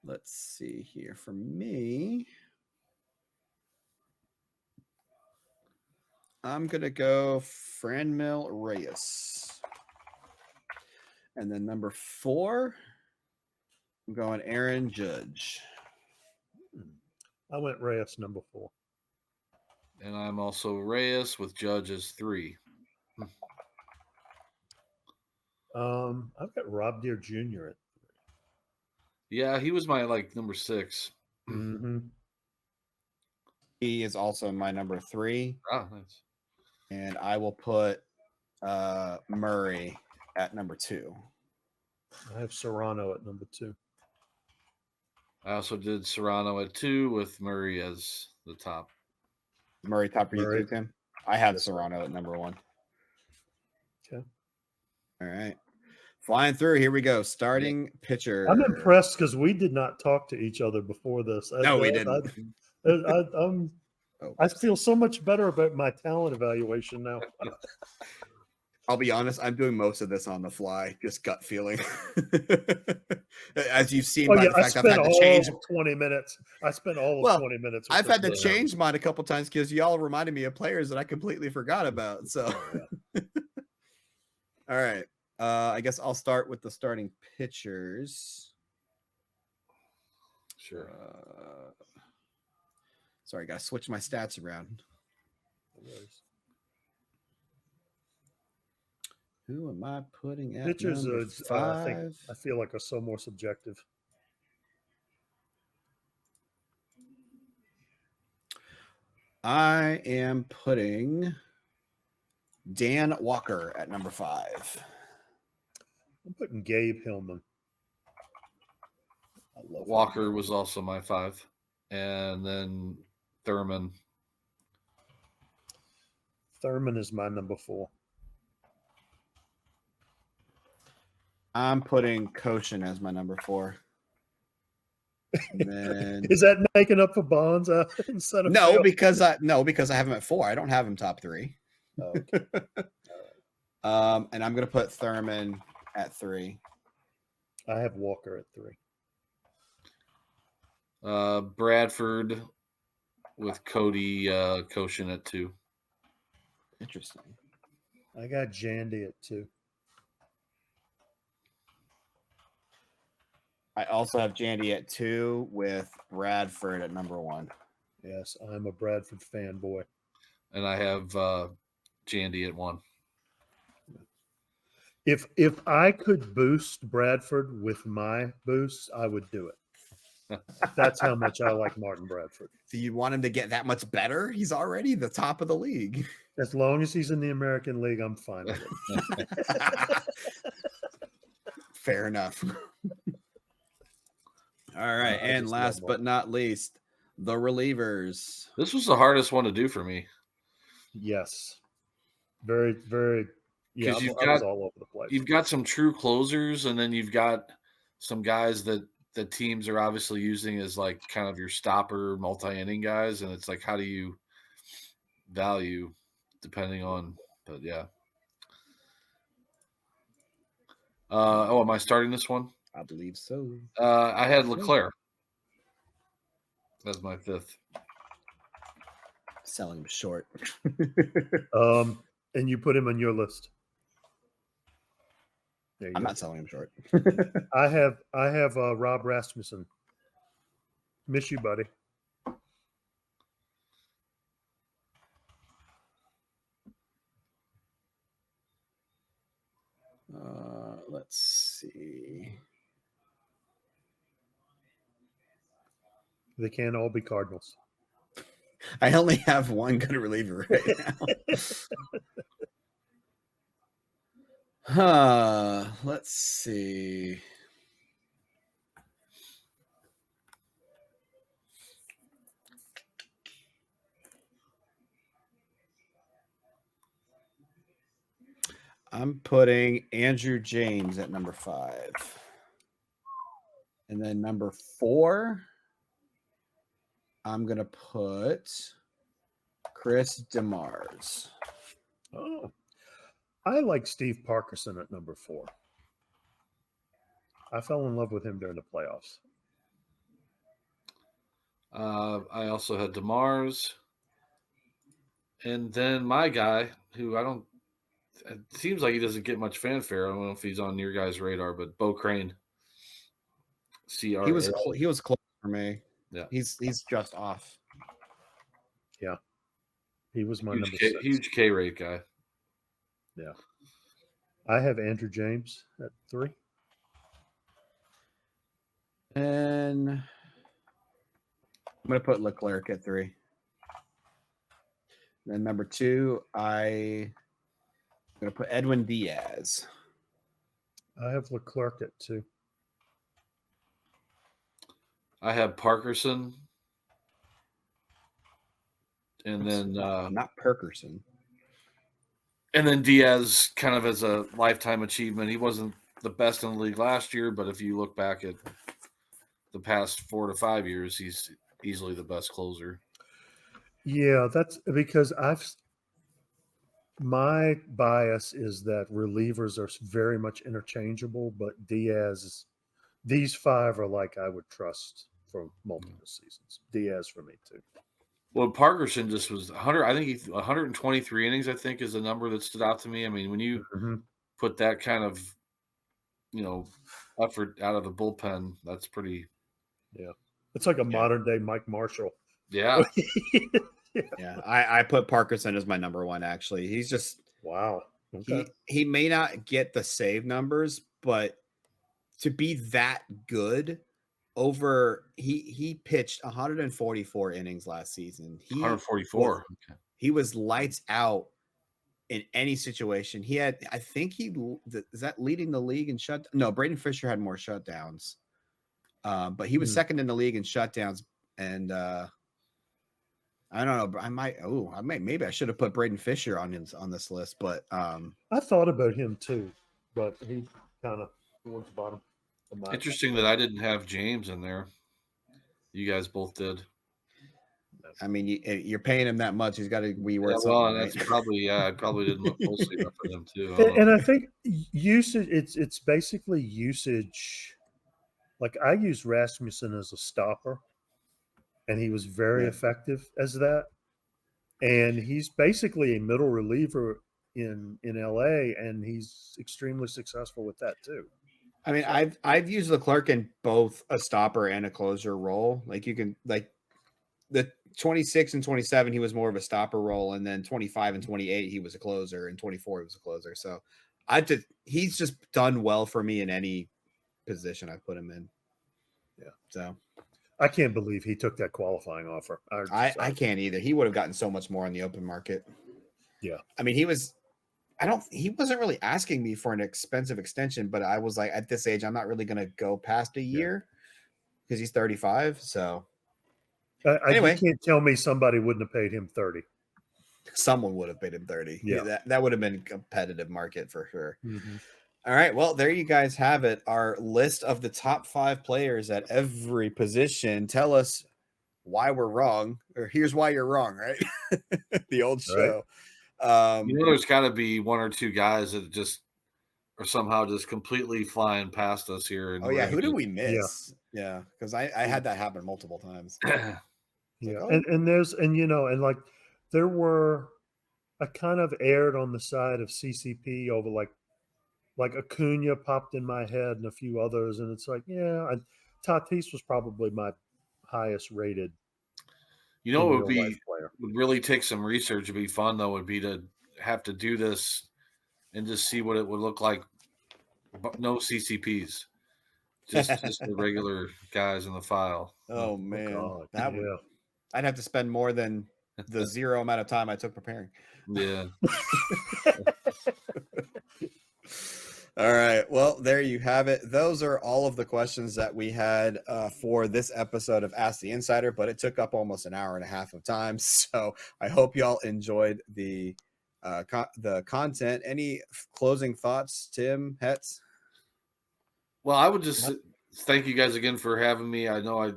Speaker 1: Let's see here. For me, I'm gonna go Franmil Reyes, and then number 4, I'm going Aaron Judge.
Speaker 2: I went Reyes number 4.
Speaker 3: And I'm also Reyes with Judge as 3.
Speaker 2: I've got Rob Deere Jr.
Speaker 3: Yeah, he was my number 6.
Speaker 2: Mm-hmm.
Speaker 1: He is also my number 3,
Speaker 3: Oh, nice.
Speaker 1: and I will put Murray at number 2.
Speaker 2: I have Serrano at number 2.
Speaker 3: I also did Serrano at 2 with Murray as the top.
Speaker 1: Murray top for you
Speaker 2: Murray.
Speaker 1: too, Tim? I have
Speaker 2: Yes,
Speaker 1: Serrano at number 1.
Speaker 2: Okay.
Speaker 1: All right. Flying through. Here we go. Starting pitcher.
Speaker 2: I'm impressed because we did not talk to each other before this.
Speaker 1: No, we didn't.
Speaker 2: I feel so much better about my talent evaluation now.
Speaker 1: I'll be honest, I'm doing most of this on the fly, just gut feeling. As you've seen by the fact I've had to change
Speaker 2: 20 minutes. I spent all of 20 minutes.
Speaker 1: I've had to change mine a couple times because y'all reminded me of players that I completely forgot about. So, all right. I guess I'll start with the starting pitchers.
Speaker 3: Sure.
Speaker 1: Sorry, gotta switch my stats around. Who am I putting at
Speaker 2: pitchers?
Speaker 1: number 5?
Speaker 2: I feel like are so more subjective.
Speaker 1: I am putting Dan Walker at number 5.
Speaker 2: I'm putting Gabe Hillman.
Speaker 1: I love
Speaker 3: Walker was also my 5, and then Thurman.
Speaker 2: Thurman is my number 4.
Speaker 1: I'm putting Koshin as my number 4. And then
Speaker 2: Is that making up for Bonds instead of
Speaker 1: no,
Speaker 2: Phil?
Speaker 1: because I have him at 4. I don't have him top 3.
Speaker 2: Oh, okay.
Speaker 1: And I'm gonna put Thurman at 3.
Speaker 2: I have Walker at 3.
Speaker 3: Bradford with Cody Koshin at 2.
Speaker 1: Interesting.
Speaker 2: I got Jandy at 2.
Speaker 1: I also have Jandy at 2 with Bradford at number 1.
Speaker 2: Yes, I'm a Bradford fanboy.
Speaker 3: And I have Jandy at 1.
Speaker 2: If I could boost Bradford with my boost, I would do it. That's how much I like Martin Bradford.
Speaker 1: Do you want him to get that much better? He's already the top of the league.
Speaker 2: As long as he's in the American League, I'm fine with it.
Speaker 1: Fair enough. All right. And last but not least, the relievers.
Speaker 3: This was the hardest one to do for me.
Speaker 2: Yes. Very, very. Yeah, I was all over the place.
Speaker 3: You've got some true closers, and then you've got some guys that the teams are obviously using as like kind of your stopper multi-inning guys, and it's like, how do you value depending on, but yeah. Am I starting this one?
Speaker 1: I believe so.
Speaker 3: I had Leclerc as my 5th.
Speaker 1: Selling him short.
Speaker 2: And you put him on your list.
Speaker 1: I'm not selling him short.
Speaker 2: I have Rob Rasmussen. Miss you, buddy.
Speaker 1: Let's see.
Speaker 2: They can't all be Cardinals.
Speaker 1: I only have one good reliever right now. Let's see. I'm putting Andrew James at number 5. And then number 4, I'm going to put Chris DeMars.
Speaker 2: Oh, I like Steve Parkerson at number 4. I fell in love with him during the playoffs.
Speaker 3: I also had DeMars. And then my guy, who it seems like he doesn't get much fanfare. I don't know if he's on your guys' radar, but Bo Crane.
Speaker 1: He was close for me.
Speaker 3: Yeah,
Speaker 1: he's just off.
Speaker 2: Yeah, he was my number 6.
Speaker 3: Huge K rate guy.
Speaker 2: Yeah, I have Andrew James at 3.
Speaker 1: And I'm going to put Leclerc at 3. Then number 2, I'm going to put Edwin Diaz.
Speaker 2: I have Leclerc at 2.
Speaker 3: I have Parkerson. And then
Speaker 1: not Perkerson.
Speaker 3: And then Diaz kind of as a lifetime achievement. He wasn't the best in the league last year, but if you look back at the past 4 to 5 years, he's easily the best closer.
Speaker 2: Yeah, that's because my bias is that relievers are very much interchangeable, but these 5 are like I would trust for multiple seasons. Diaz for me too.
Speaker 3: Well, Parkerson just was 100. I think 123 innings. I think is the number that stood out to me. I mean, when you put that kind of, effort out of the bullpen, that's pretty.
Speaker 2: Yeah, it's like a modern day Mike Marshall.
Speaker 3: Yeah.
Speaker 1: Yeah, I put Parkerson as my number 1. Actually, he's just
Speaker 2: wow. Okay.
Speaker 1: He may not get the save numbers, but to be that good. He pitched 144 innings last season.
Speaker 3: 144.
Speaker 1: He was lights out in any situation. He had, I think is that leading the league in shut? No, Braden Fisher had more shutdowns. But he was second in the league in shutdowns. And I don't know. Maybe I should have put Braden Fisher on this list, but
Speaker 2: I thought about him too, but he kind of towards the bottom.
Speaker 3: Interesting that I didn't have James in there. You guys both did.
Speaker 1: I mean, you're paying him that much. He's got to be worth something.
Speaker 3: Well,
Speaker 1: right?
Speaker 3: that's probably I probably didn't look closely enough for him too.
Speaker 2: And I think usage. It's basically usage. Like I used Rasmussen as a stopper, and he was very effective as that. And he's basically a middle reliever in LA, and he's extremely successful with that too.
Speaker 1: I mean, I've used Leclerc in both a stopper and a closer role. Like you can the 26 and 27, he was more of a stopper role, and then 25 and 28, he was a closer, and 24 he was a closer. So he's just done well for me in any position I put him in.
Speaker 2: Yeah.
Speaker 1: So
Speaker 2: I can't believe he took that qualifying offer.
Speaker 1: I can't either. He would have gotten so much more on the open market.
Speaker 2: Yeah.
Speaker 1: I mean, he wasn't really asking me for an expensive extension, but I was like, at this age, I'm not really going to go past a year because he's 35. So
Speaker 2: anyway, you can't tell me somebody wouldn't have paid him 30.
Speaker 1: Someone would have paid him 30.
Speaker 2: Yeah.
Speaker 1: That would have been a competitive market for sure.
Speaker 2: Mm-hmm.
Speaker 1: All right. Well, there you guys have it. Our list of the top 5 players at every position. Tell us why we're wrong, or here's why you're wrong, right? The old show.
Speaker 3: There's got to be 1 or 2 guys that just are somehow just completely flying past us here. And
Speaker 1: who did we miss? Yeah, because I had that happen multiple times.
Speaker 2: And there were, I kind of erred on the side of CCP over like Acuna popped in my head and a few others, and it's like, Tatis was probably my highest rated.
Speaker 3: Would really take some research. It'd be fun though. Would be to have to do this and just see what it would look like. But no CCPs, just the regular guys in the file.
Speaker 1: Oh man, I'd have to spend more than the 0 amount of time I took preparing.
Speaker 3: Yeah.
Speaker 1: All right. Well, there you have it. Those are all of the questions that we had for this episode of Ask the Insider, but it took up almost an hour and a half of time. So I hope y'all enjoyed the content. Any closing thoughts, Tim, Hetz?
Speaker 3: Well, I would just thank you guys again for having me. I know I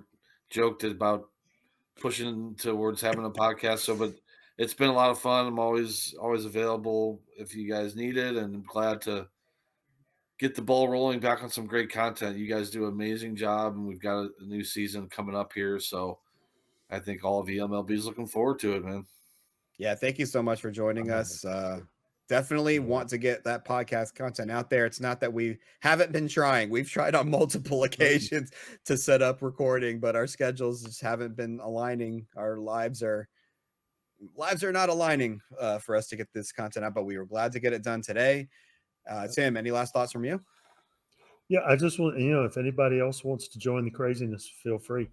Speaker 3: joked about pushing towards having a podcast, but it's been a lot of fun. I'm always available if you guys need it, and I'm glad to get the ball rolling back on some great content. You guys do an amazing job, and we've got a new season coming up here. So I think all of eMLB is looking forward to it, man.
Speaker 1: Yeah, thank you so much for joining us. Definitely want to get that podcast content out there. It's not that we haven't been trying. We've tried on multiple occasions to set up recording, but our schedules just haven't been aligning. Our lives are not aligning for us to get this content out, but we were glad to get it done today. Tim, any last thoughts from you?
Speaker 2: Yeah, I just want, if anybody else wants to join the craziness, feel free.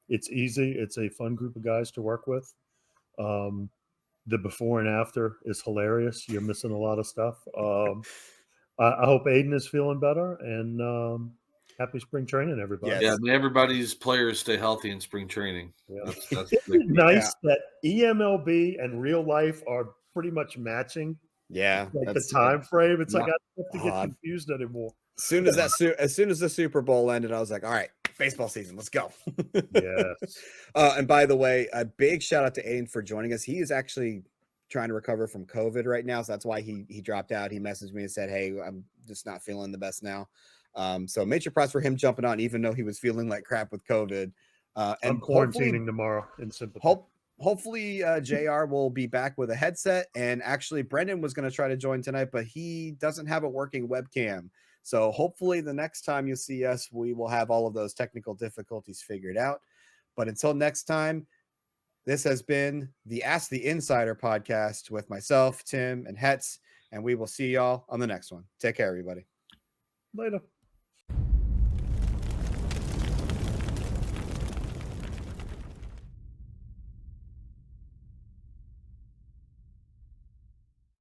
Speaker 2: It's easy. It's a fun group of guys to work with. The before and after is hilarious. You're missing a lot of stuff. I hope Aiden is feeling better, and happy spring training, everybody.
Speaker 1: Yes.
Speaker 3: Yeah, may everybody's players stay healthy in spring training.
Speaker 2: Yeah.
Speaker 3: That's
Speaker 2: Isn't it nice that eMLB and real life are pretty much matching?
Speaker 1: Yeah,
Speaker 2: Like the time frame. It's like I don't have to get
Speaker 1: God.
Speaker 2: confused anymore.
Speaker 1: As soon as the Super Bowl ended, I was like, all right, baseball season, let's go.
Speaker 2: Yes.
Speaker 1: And by the way, a big shout out to Aiden for joining us. He is actually trying to recover from COVID right now, so that's why he dropped out. He messaged me and said, hey, I'm just not feeling the best now. So major props for him jumping on, even though he was feeling like crap with COVID. And
Speaker 2: I'm quarantining tomorrow in sympathy.
Speaker 1: Hopefully JR will be back with a headset. And actually, Brenden was going to try to join tonight, but he doesn't have a working webcam. So hopefully the next time you see us, we will have all of those technical difficulties figured out. But until next time, this has been the Ask the Insider podcast with myself, Tim, and Hetz, and we will see y'all on the next one. Take care, everybody.
Speaker 2: Later.